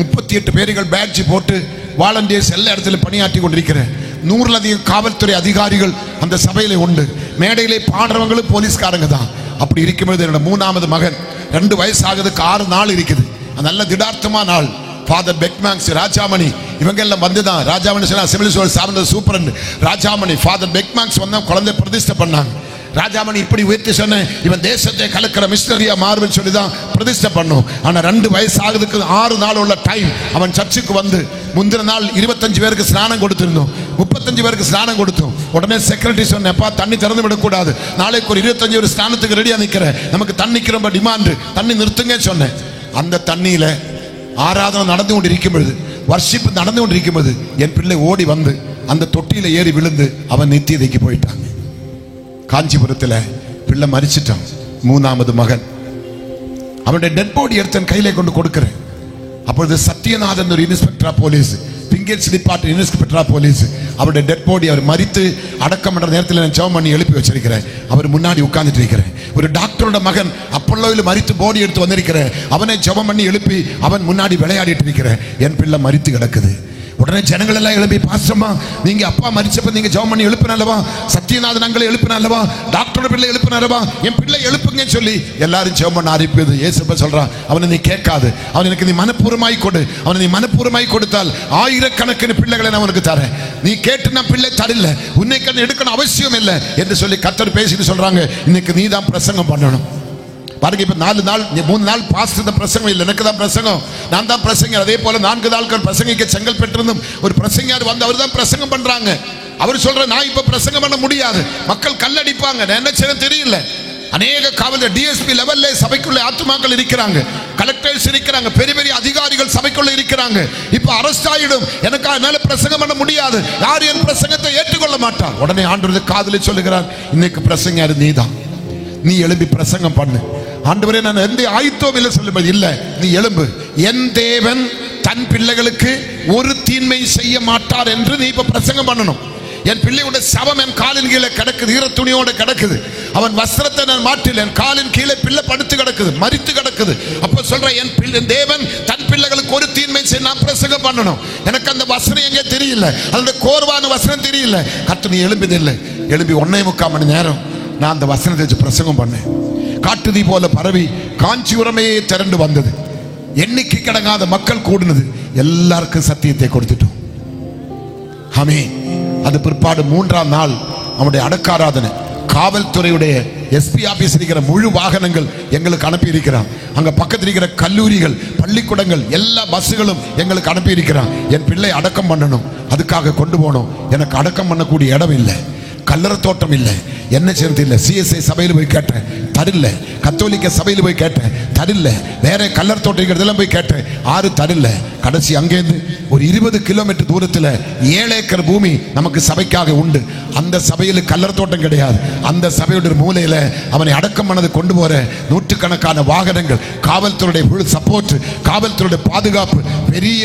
38 பேர்கள் பேட்ஜ் போட்டு வாலண்டியர்ஸ் எல்லா இடத்துல பணியாற்றி கொண்டிருக்கிறேன். 100 அதிகம் காவல்துறை அதிகாரிகள் அந்த சபையில உண்டு. மேடையிலே பாடுறவங்களும் போலீஸ்காரங்க தான். அப்படி இருக்கும்போது என்னோட 3வது மகன் 2 வயசு ஆகுதுக்கு 6 நாள் இருக்குது. நல்ல திடார்த்தமா நாள். ஃபாதர் பெக்மேங்ஸ், ராஜாமணி இவங்க எல்லாம் வந்துதான். ராஜாமணி அசெம்பிளி சார்ந்த சூப்பரண்ட் ராஜாமணி, ஃபாதர் பெக்மேங்ஸ் வந்தா குழந்தை பிரதிஷ்டை பண்ணாங்க. ராஜாமணி இப்படி உயர்த்தி சொன்ன, இவன் தேசத்தை கலக்கிற மிஷனரியா மாறுவன்னு சொல்லி தான் பிரதிஷ்டை பண்ணும். ஆனா 2 வயசு ஆகுதுக்கு 6 நாள் உள்ள டைம் அவன் சர்ச்சுக்கு வந்து முந்தின நாள் 25 பேருக்கு ஸ்நானம் கொடுத்திருந்தோம். 35 பேருக்கு ஸ்நானம் கொடுத்தோம். உடனே செக்ரட்டரி சொன்னப்பா தண்ணி திறந்து விடக்கூடாது, நாளைக்கு ஒரு 25 ஒரு ஸ்நானத்துக்கு ரெடியா நிக்கிறேன், நமக்கு தண்ணிக்கு ரொம்ப டிமாண்ட், தண்ணி நிறுத்துங்க சொன்னேன். அந்த தண்ணியில ஆராதனை நடந்து கொண்டு இருக்கும்போது, வர்ஷிப் நடந்து கொண்டு இருக்கும்போது என் பிள்ளை ஓடி வந்து அந்த தொட்டியில ஏறி விழுந்து அவன் நித்தியதைக்கு போயிட்டாங்க. காஞ்சிபுரத்தில் பிள்ளை மரிச்சிட்டான். 3வது மகன். அவனுடைய டெட் பாடி எடுத்து கையில கொண்டு கொடுக்கிறேன். அப்பொழுது சத்யநாதன் ஒரு இன்ஸ்பெக்டரா போலீஸ், பிங்கேட்ஸ் டிபார்ட்மெண்ட் இன்ஸ்பெக்டரா போலீஸ், அவருடைய டெட் பாடி அவர் மரித்து அடக்கம் பண்ற நேரத்தில் நான் ஜெபம் பண்ணி எழுப்பி வச்சிருக்கிறேன். அவர் முன்னாடி உட்கார்ந்துட்டு இருக்கிறேன். ஒரு டாக்டரோட மகன் அப்பல்லோவில் மரித்து பாடி எடுத்து வந்திருக்கிறேன். அவனை ஜெபம் பண்ணி எழுப்பி அவன் முன்னாடி விளையாடிட்டு இருக்கிறேன். என் பிள்ளை மரித்து கிடக்குது. உடனே ஜனங்கள் எல்லாம் எழுப்பி, பாஸ்டர்மா நீங்க அப்பா மரிச்சப்ப நீங்க ஜெபம் பண்ணி எழுப்பினல்லவா, சத்யநாதன் அங்களை எழுப்பினல்லவா, டாக்டரோட பிள்ளை எழுப்பினல்லவா, என் பிள்ளை எழுப்புங்கன்னு சொல்லி எல்லாரும் ஜெபம் பண்ண ஆரம்பிப்பது. ஏசப்பா சொல்றான், அவனை நீ கேட்காது, அவன் எனக்கு நீ மனப்பூர்வமாய் கொடு, அவனை நீ மனப்பூர்வமாய் கொடுத்தால் ஆயிரக்கணக்கிന് பிள்ளைகளை நான் உனக்கு தரேன். நீ கேட்டு நான் பிள்ளை தரல, உன்னை கண்ணு எடுக்கணும் அவசியம் இல்லை என்று சொல்லி கர்த்தர் பேசிட்டு சொல்றாங்க, இன்னைக்கு நீ தான் பிரசங்கம் பண்ணணும். பாருங்க, இப்ப 4 நாள் 3 நாள் பாஸ்டர் பிரசங்கம் இல்லை, எனக்கு தான் பிரசங்கம், நான் தான் பிரசங்கர். அதே போல 4 நாட்கள் பிரசங்கிக்க செங்கல்பட்டிருந்தும் ஒரு பிரசங்கியார் வந்து அவர் தான் பிரசங்கம் பண்றாங்க. அவர் சொல்ற, நான் இப்ப பிரசங்கம் பண்ண முடியாது, மக்கள் கல்லடிப்பாங்க, நான் என்ன செய்ய தெரியல. அநேக காவல் டிஎஸ்பி லெவல்ல சபைக்குள்ள ஆத்துமாக்கள் இருக்கிறாங்க, கலெக்டர்ஸ் இருக்கிறாங்க, பெரிய பெரிய அதிகாரிகள் சபைக்குள்ள இருக்கிறாங்க. இப்ப அரெஸ்ட் ஆயிடும், எனக்கு அதனால பிரசங்கம் பண்ண முடியாது, யார் என் பிரசங்கத்தை ஏற்றுக்கொள்ள மாட்டார். உடனே ஆண்டவர் காதுல சொல்லுகிறார், இன்னைக்கு பிரசங்கியார் நீதான், நீ எழும்பி பிரசங்கம் பண்ணு. ஆண்டவரே நான் எந்த ஆயுத்தம் இல்லை சொல்லும்போது, இல்ல நீ எழும்பு, என் தேவன் தன் பிள்ளைகளுக்கு ஒரு தீன்மை செய்ய மாட்டார் என்று நீ இப்ப பிரசங்கம் பண்ணணும். என் பிள்ளையோட சவம் என் காலின் கீழே கிடக்குது, ஈர துணியோட கிடக்குது, அவன் வஸ்திரத்தை நான் மாற்றில், என் காலின் கீழே பிள்ளை படுத்து கிடக்குது, மரித்து கிடக்குது. அப்ப சொல்ற, என் தேவன் தன் பிள்ளைகளுக்கு ஒரு தீன்மை செய்ய நான் பிரசங்கம் பண்ணணும். எனக்கு அந்த வசனம் எங்கே தெரியல, அதோட கோர்வான வசனம் தெரியல. கர்த்தர் நீ எழும்பியதில்லை, எழும்பி 1.25 மணி நேரம் நான் அந்த வசனத்தை வச்சு பிரசங்கம் பண்ணேன். காட்டுதீ போல பரவி காஞ்சிபுரமே திரண்டு வந்தது. எண்ணிக்கை கடங்காத மக்கள் கூடுனது. எல்லாருக்கும் சத்தியத்தை கொடுத்துட்டோம். ஆமென். அது பிற்பாடு 3ஆம் நாள் அவனுடைய அடக்காராதனை. காவல்துறையுடைய எஸ்பி ஆபீஸ் இருக்கிற முழு வாகனங்கள் எங்களுக்கு அனுப்பி இருக்கிறான். அங்க பக்கத்தில் இருக்கிற கல்லூரிகள், பள்ளிக்கூடங்கள், எல்லா பஸ்ஸுகளும் எங்களுக்கு அனுப்பி இருக்கிறான். என் பிள்ளை அடக்கம் பண்ணணும், அதுக்காக கொண்டு போனோம். எனக்கு அடக்கம் பண்ணக்கூடிய இடம் இல்லை, கல்லறை தோட்டம் இல்லை, என்ன செய்யறது இல்லை. சிஎஸ்ஐ சபையில் போய் கேட்டேன், தரில்ல. கத்தோலிக்க சபையில் போய் கேட்டேன், தரில்ல. வேற கல்லறை தோட்டம் இருக்கிறதெல்லாம் போய் கேட்டேன், ஆறு தரில்ல. கடைசி அங்கேருந்து ஒரு 20 கிலோமீட்டர் தூரத்தில் 7 ஏக்கர் பூமி நமக்கு சபைக்காக உண்டு. அந்த சபையில் கல்லறை தோட்டம் கிடையாது. அந்த சபையோட மூலையில அவனை அடக்கம் பண்ணது கொண்டு போற நூற்றுக்கணக்கான வாகனங்கள், காவல்துறையுடைய முழு சப்போர்ட், காவல்துறையுடைய பாதுகாப்பு, பெரிய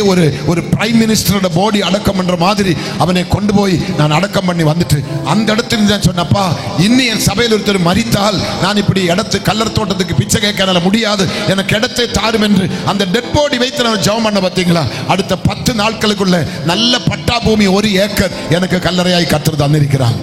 ஒரு பிரைம் மினிஸ்டரோட பாடி அடக்கம் பண்ற மாதிரி அவனை கொண்டு போய் நான் அடக்கம் பண்ணி வந்துட்டு அந்த இடத்துல தான் சொன்னப்பா, இன்னும் என் சபையில் ஒருத்தர் மரித்தால் நான் இப்படி இடத்து கல்லறை தோட்டத்துக்கு பிச்சை கேட்க முடியாது, எனக்கு இடத்தை தாரும் என்று அந்த டெட் பாடி வைத்து நான் ஜெபம் பண்ண. பார்த்தீங்களா, அடுத்த 10 நாட்களுக்குள்ள நல்ல பட்டா பூமி 1 ஏக்கர் எனக்கு கல்லறையாய் கர்த்தர் தந்திருக்கிறார்.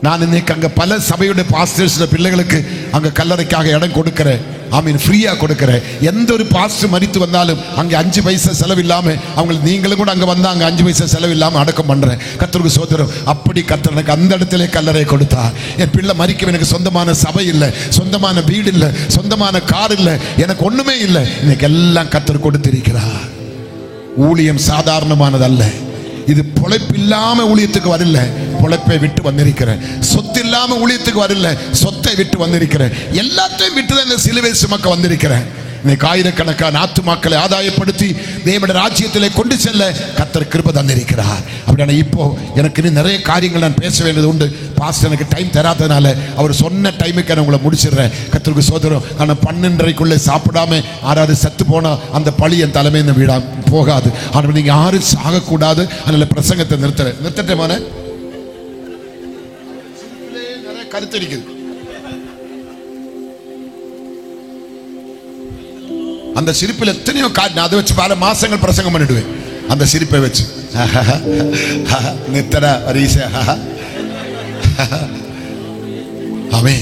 நான் இன்னைக்கு அங்க பல சபையுடைய பாஸ்டர்ஸ் பிள்ளைகளுக்கு அங்க கல்லறைக்காக இடம் கொடுக்கிறேன். ஆமீன், ஃப்ரீயா கொடுக்கிறேன். எந்த ஒரு பாஸ்டர் மரித்து வந்தாலும் அங்கே 5 பைசா செலவில்லாம அவங்களுக்கு, நீங்களும் கூட அங்க வந்தா அங்க 5 பைசா செலவில்லாம அடக்கம் பண்றேன். கர்த்தருக்கு ஸ்தோத்திரம். அப்படி கர்த்தர் எனக்கு அந்த இடத்துல கல்லறை கொடுத்தா. என் பிள்ளை மரிக்க எனக்கு சொந்தமான சபை இல்லை, சொந்தமான வீடு இல்லை, சொந்தமான கார் இல்லை, எனக்கு ஒண்ணுமே இல்லை. இன்னைக்கு எல்லாம் கர்த்தர் கொடுத்திருக்கிறார். ஊழியம் சாதாரணமானதல்ல. இது பொழைப்பு இல்லாம ஊழியத்துக்கு வரல, பொழைப்பை விட்டு வந்திருக்கிறேன். சொத்து இல்லாம ஊழியத்துக்கு வரல, சொத்தை விட்டு வந்திருக்கிறேன். எல்லாத்தையும் விட்டு இந்த சிலுவை சுமக்க வந்திருக்கிறேன். இன்னைக்கு ஆயிரக்கணக்கான ஆத்துமாக்களை ஆதாயப்படுத்தி தேவனுடைய ராஜ்யத்திலே கொண்டு செல்ல கர்த்தர் கிருபை தந்திருக்கிறார். அப்படின்னா இப்போ எனக்கு நிறைய காரியங்கள் நான் பேச வேண்டியது உண்டு. பாஸ்டர் எனக்கு டைம் தராதனால அவர் சொன்ன டைமுக்கு நான் உங்களை முடிச்சிடுறேன். கர்த்தருக்கு ஸ்தோத்திரம். ஆனால் 12:30க்குள்ளே சாப்பிடாம யாராவது செத்து போனா அந்த பழி என் தலைமையை விடா போகாது. ஆனால் நீங்க யாரும் சாகக்கூடாது. அதனால பிரசங்கத்தை நிறுத்தட்டேமான நிறைய கருத்து இருக்குது. அந்த சிரிப்பில் எத்தனையோ காட்டு, அதை வச்சு பல மாசங்கள் பிரசங்கம் பண்ணிடுவேன். அந்த சிரிப்பை வச்சு ஆமே.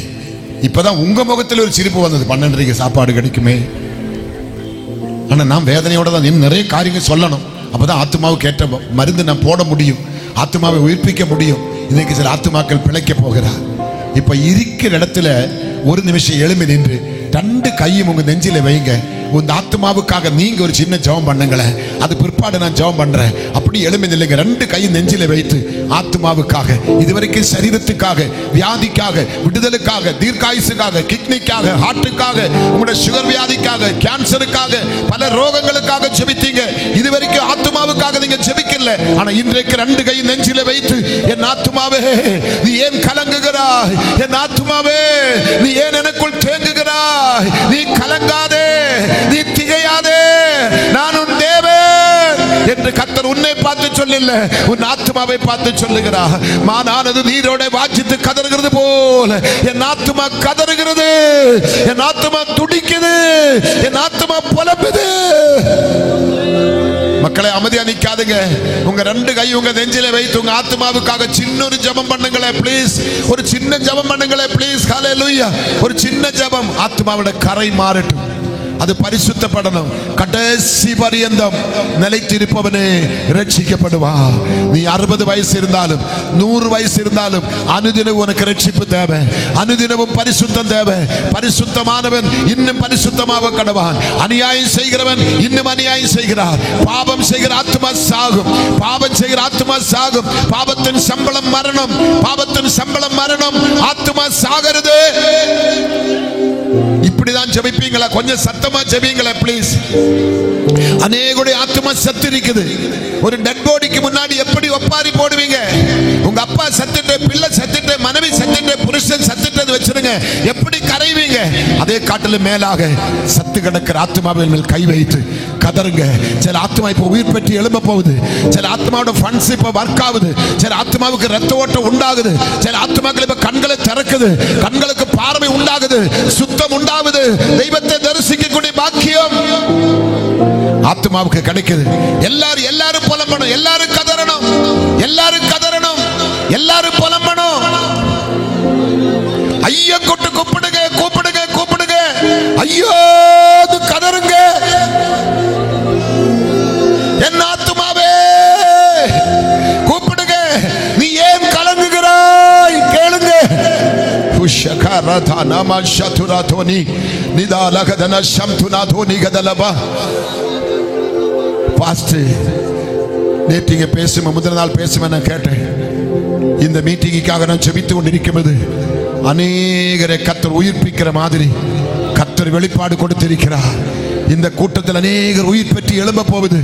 இப்பதான் உங்க முகத்தில் ஒரு சிரிப்பு வந்தது. 12:30க்கு சாப்பாடு கிடைக்குமே. ஆனா நான் வேதனையோட தான் நிறைய காரியங்கள் சொல்லணும். அப்பதான் ஆத்துமாவுக்கு ஏற்ற மருந்து நான் போட முடியும், ஆத்துமாவை உயிர்ப்பிக்க முடியும். இன்னைக்கு சில ஆத்துமாக்கள் பிழைக்க போகிறார். இப்ப இருக்கிற இடத்துல ஒரு நிமிஷம் எழும்பி நின்று 2 கையும் உங்க நெஞ்சில வைங்க. உங்க ஆத்மாவுக்காக நீங்க ஒரு சின்ன ஜெபம் பண்ணுங்களேன். அது பிற்பாடு நான் ஜெபம் பண்றேன். அப்படி எழும்பி நில்லுங்க. 2 கையும் நெஞ்சில வைத்து ஆத்மாவுக்காக, இதுவரைக்கும் சரீரத்துக்காக, வியாதிக்காக, விடுதலுக்காக, தீர்க்காயுசுக்காக, கிட்னிக்காக, ஹார்ட்டுக்காக, உங்களுடைய சுகர் வியாதிக்காக, கேன்சருக்காக, பல ரோகங்களுக்காக ஜெபித்தீங்க. இதுவரைக்கும் ஆத்மாவுக்காக நீங்க ஜெபிக்கல. ஆனா இன்றைக்கு 2 கையும் நெஞ்சில வைத்து, என் ஆத்மாவே நீ ஏன் கலங்குகிறாய், என் ஆத்மாவே நீ ஏன் எனக்குள் தேங்குகிறாய், நீ கலங்காதே, நீ திகையாதே, நான் உன் தேவன் என்று கர்த்தர் உன்னை பார்த்து சொல்லல, உன் ஆத்மாவை பார்த்து சொல்லுகிறார். மானானது நீரோட வாஞ்சித்து கதறுகிறது போல என் ஆத்மா கதறுகிறது, என் ஆத்மா துடிக்குது, என் ஆத்மா புலம்புது. மக்களை அமைதியா நிக்காதுங்க. உங்க 2 கை உங்க நெஞ்சில வைத்து உங்க ஆத்மாவுக்காக சின்ன ஒரு ஜெபம் பண்ணுங்களே ப்ளீஸ். ஒரு சின்ன ஜெபம் பண்ணுங்களே ப்ளீஸ். ஹல்லேலூயா. ஒரு சின்ன ஜெபம். ஆத்மாவோட கரை மாறட்டும், அது பரிசுத்தப்படணும். கடைசி பரியந்தம் நிலைத்திருப்பவனே ரட்சிக்கப்படுவா. நீ 60 வயசு இருந்தாலும் 100 வயசு இருந்தாலும் அனுதினம் உனக்கு ரட்சிப்பு தேவை. அனுதினமும் பரிசுத்தம் தேவை. பரிசுத்தமானவன் இன்னும் பரிசுத்தமாக கடவான். அநியாயம் செய்கிறவன் இன்னும் அநியாயம் செய்கிறார். பாவம் செய்கிற ஆத்மா சாகும். பாவம் செய்கிற ஆத்மா சாகும். பாவத்தின் சம்பளம் மரணம். பாவத்தின் சம்பளம் மரணம். ஆத்மா சாகிறது. இப்படிதான் ஜெபிப்பீங்களா? கொஞ்சம் சத்தமா ஜெபிங்களா ப்ளீஸ். அநேகருடைய ஆத்மா சத்து இருக்குது. ஒரு டெட் பாடிக்கு முன்னாடி எப்படி ஒப்பாரி போடுவீங்க? உங்க அப்பா சத்துட்டு, பிள்ளை சத்துட்டு, மனைவி சத்துட்டு, புருஷன் சத்துட்டு வச்சிருங்க, எப்படி கரைவீங்க? அதே காட்டிலும் மேலாக சத்து கிடக்கிற ஆத்மாவின் மேல் கை வைத்து கதறுங்க. சில ஆத்மா இப்ப உயிர் பெற்று எழும்ப போகுது. சில ஆத்மாவோட ஃபண்ட்ஸ் இப்ப ஒர்க் ஆகுது. சில ஆத்மாவுக்கு ரத்த ஓட்டம் உண்டாகுது. சில ஆத்மாக்கள் இப்ப கண்களை திறக்குது. கண்களுக்கு பார்வை உண்டாகுது. சுத்தம் உண்டாகுது. தெய்வத்தை தரிசிக்கக்கூடிய பாக்கியம் ஆத்மாவுக்கு கிடைக்குது. எல்லாரும் புலம்பணும், எல்லாரும் கதறணும், எல்லாரும் கதறணும், எல்லாரும் புலம்பணும். ஐயோ கதறுங்க. என் ஆத்துமாவே கூப்பிடுங்க. நீ ஏன் கலங்குகிறாய்? கேளுங்க. நேற்று பேசும் முதல் நாள் பேசுவேன் நான் கேட்டேன். இந்த மீட்டிங்குக்காக நான் ஜெபித்து கொண்டிருக்கிறது அநேகரை கர்த்தர் உயிர்ப்பிக்கிற மாதிரி கர்த்தர் வெளிப்பாடு கொடுத்திருக்கிறார். இந்த கூட்டத்தில் அநேகர் உயிர் பெற்று எழும்ப போகுது.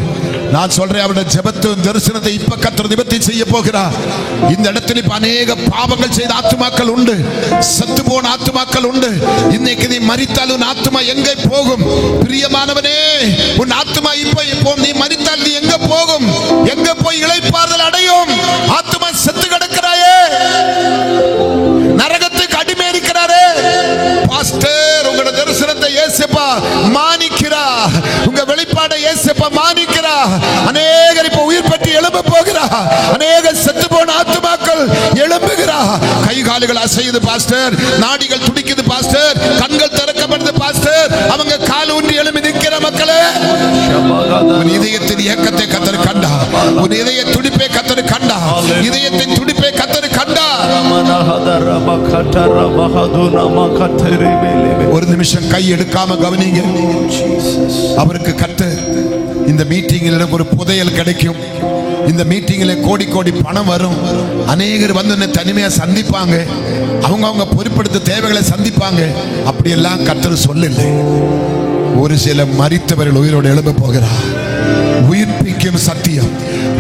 நான் சொல்றேன், அவருடைய ஜெபத்து தரிசனத்தை இப்ப கர்த்தர் நிவர்த்தி செய்ய போகிறார். இந்த இடத்துல இப்ப அநேக பாவங்கள் செய்த ஆத்துமாக்கள் உண்டு, செத்து போன ஆத்துமாக்கள் உண்டு. இன்னைக்கு நீ மரித்தால் உன் ஆத்துமா எங்கே போகும்? பிரியமானவனே, உன் ஆத்துமா இப்ப நீ மரித்தால் நீ எங்க போகும்? எங்க போய் இளைப்பாறுதல் அடையும்? ஆத்துமா செத்து கிடக்கிறாயே, நரகத்துக்கு அடிமை இருக்கிறாரே. பாஸ்டர், உங்களோட தரிசனத்தை இயேசுப்பா மானிக்கிறா, உங்க வெளிப்பாடை இயேசுப்பா மானிக்கிறா. அநேகர் இப்ப உயிர் பெற்று எழும்ப போகிறா. அநேகர் செத்து போன ஆத்துமாக்கள் எழும்புகிறா. கை கால்கள் அசையுது பாஸ்டர், நாடிகள் துடிக்குது பாஸ்டர், கண்கள் திறக்கப்படுது பாஸ்டர். அவங்க கால் ஊன்றி எழும்பி நிற்கிற மக்களே, உன் இதயத்தின் இயக்கத்தை கர்த்தர் கண்டா, உன் இதய துடிப்பை கர்த்தர் கண்டா, இதயத்தின் துடிப்பை கர்த்தர் கண்டா. ஒரு நிமிஷம் கை எடுக்காம கவனிங்க. அவருக்கு கர்த்தர் இந்த மீட்டிங்கில் எனக்கு ஒரு புதையல் கிடைக்கும், இந்த மீட்டிங்கில் கோடி கோடி பணம் வரும், அநேகர் வந்து தனிமையா சந்திப்பாங்க, அவங்க பொறுப்படுத்த தேவைகளை சந்திப்பாங்க. அப்படியெல்லாம் கர்த்தர் சொல்லலை. ஒரு சில மரித்தவர்கள் உயிரோடு எழும்ப போகிறார். உயிர்ப்பிக்கும் சத்தியம்,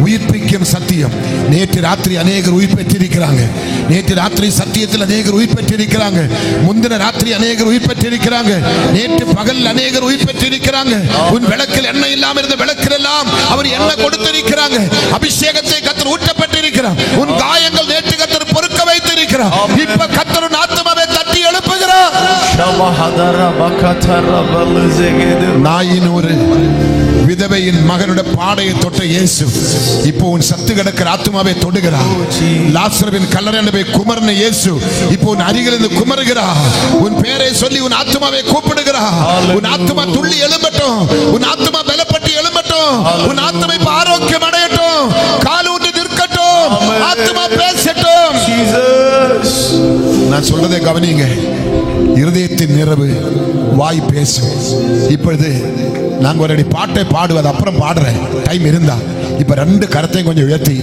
உயிர்ப்பிக்கும் சத்தியம். நேற்று ராத்திரி அநேகர் உயிர் பெற்றிருக்கிறாங்க. நேற்று ராத்திரி சத்தியத்தில் அநேகர் உயிர் பெற்றிருக்கிறாங்க. முந்தின ராத்திரி அநேகர் உயிர் பெற்றிருக்கிறாங்க. நேற்று பகல் அநேகர் உயிர் பெற்றிருக்கிறாங்க. உன் விளக்கில் எண்ணெய் இல்லாமல் இருந்த விளக்கில் எல்லாம் அவர் எண்ணெய் கொடுத்திருக்கிறாங்க. அபிஷேகத்தை கர்த்தர் ஊற்றப்பட்டிருக்கிறார். உன் காயங்கள் நேற்று கர்த்தர் பொறுக்க வைத்திருக்கிறார். இப்ப கர்த்தர் உன் ஆத்துமாவை தட்டி எழுப்புகிறார். நாயின் ஒரு விதவையின் மகனுடைய பாடையை தொட்ட இயேசு இப்போ உன் சத்து கிடக்கிற ஆத்துமாவை தொடுகிறார். லாசருவின் கல்லறையில குமரன இயேசு இப்போ உன் அருகில் இருந்து குமருகிறார். உன் பேரை சொல்லி உன் ஆத்துமாவை கூப்பிடுகிறார். உன் ஆத்துமா துள்ளி எழும்பட்டும், உன் ஆத்துமா பலப்பட்டு எழும்பட்டும், உன் ஆத்துமா இப்ப ஆரோக்கியம் அடையட்டும், கால் ஊன்றி நிற்கட்டும், ஆத்துமா பேசட்டும். நான் சொல்றதை கவனிங்க. இருதயத்தின் நிறைவு வாய் பேசும். இப்பொழுது நாங்க ஒரு அடி பாட்டை பாடுவது அப்புறம் பாடுறேன், டைம் இருந்தா. இப்ப ரெண்டு கரத்தையும் கொஞ்சம் உயர்த்தி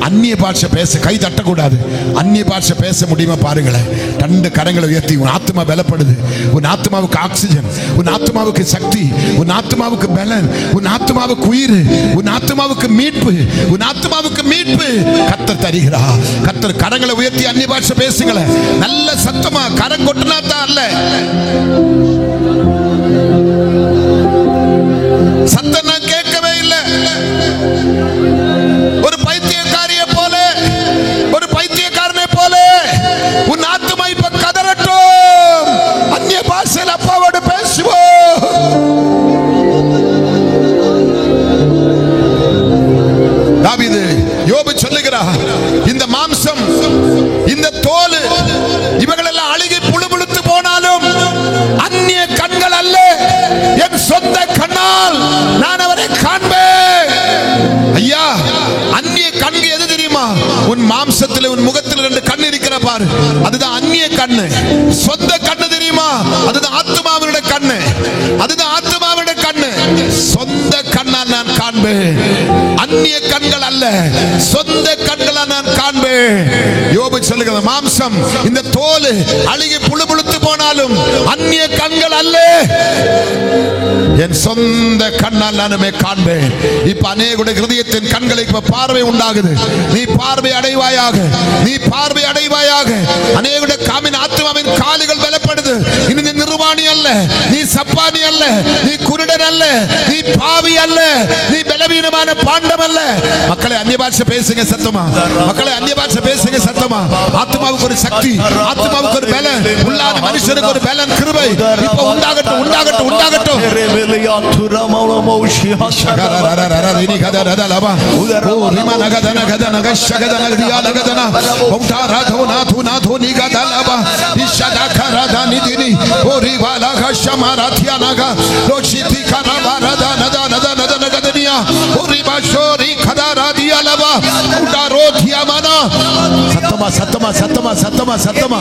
அந்நிய பாஷை பேச, கை தட்டக்கூடாது. அந்நிய பாஷை பேச முடியுமா பாருங்களேன். ரெண்டு கரங்களை உயர்த்தி. உன் ஆத்மா பலப்படுது, உன் ஆத்மாவுக்கு ஆக்சிஜன், உன் ஆத்மாவுக்கு சக்தி, உன் ஆத்மாவுக்கு பலன், உன் ஆத்மாவுக்கு உயிர், உன் ஆத்மாவுக்கு மீட்பு, உன் ஆத்மாவுக்கு மீட்பு கர்த்தர் தருகிறா. கர்த்தர் கரங்களை உயர்த்தி அந்நிய பாஷை பேசுங்களேன். நல்ல சத்தமா, கரம் கொட்டினா தான் அல்ல, சத்தம் நான் கேட்கவே இல்லை. ஒரு பைத்தியக்காரிய போல, ஒரு பைத்தியக்காரனை போல உன் ஆத்துமா இப்ப கதறட்டும். அந்நிய பாஷையில் அப்பாவோடு பேசுவோம். தாவீது, யோபு சொல்லுகிறார், இந்த மாம்சம், இந்த தோல், இவங்களெல்லாம் அழுகி புழுபுழுத்து போனாலும் அந்நிய கண்கள் அல்ல, என் சொந்த கண்ணால் நான் அவரை காண்பேன். ஐயா, அந்நிய கண்ணு எது தெரியுமா? உன் மாம்சத்தில், உன் முகத்தில் ரெண்டு கண் இருக்கிற பாரு, அதுதான் அந்நிய கண்ணு. சொந்த கண்ணு தெரியுமா? அதுதான் ஆத்மாவினுடைய கண்ணு, அதுதான் ஆத்மாவினுடைய கண்ணு. சொந்த கண்ணால் நான் காண்பேன், அந்நிய கண்கள் அல்ல, சொந்த கண்களால் நான் காண்பேன். யோபு சொல்லுகிறது, மாம்சம், இந்த தோல் அழுகி புழுபுழுத்து போனாலும் அந்நிய கண்கள் அல்ல, என் சொந்த கண்ணால் நானுமே காண்பேன். இப்ப அநேகருடைய ஹிருதயத்தின் கண்களை இப்ப பார்வை உண்டாகுது. நீ பார்வை அடைவாயாக, நீ பார்வை அடைவாயாக. அநேகருடைய காமின் ஆத்மாவின் கால்கள் பலப்படுது. இனி நீ நிர்வாணி அல்ல, நீ சப்பானி அல்ல, நீ குருடன் அல்ல, நீ பாவி அல்ல, நீ பலவீனமான பாண்டம் அல்ல. மக்களை அந்நிய பாஷை பேசுங்க சத்தமா, மக்களை அந்நிய பாஷை பேசுங்க சத்தமா. ஆத்மாவுக்கு ஒரு சக்தி, ஆத்மாவுக்கு ஒரு பலன், உள்ளான மனுஷனுக்கு ஒரு பலன், கிருபை இப்ப உண்டாகட்டும், உண்டாகட்டும், உண்டாகட்டும். சத்தமா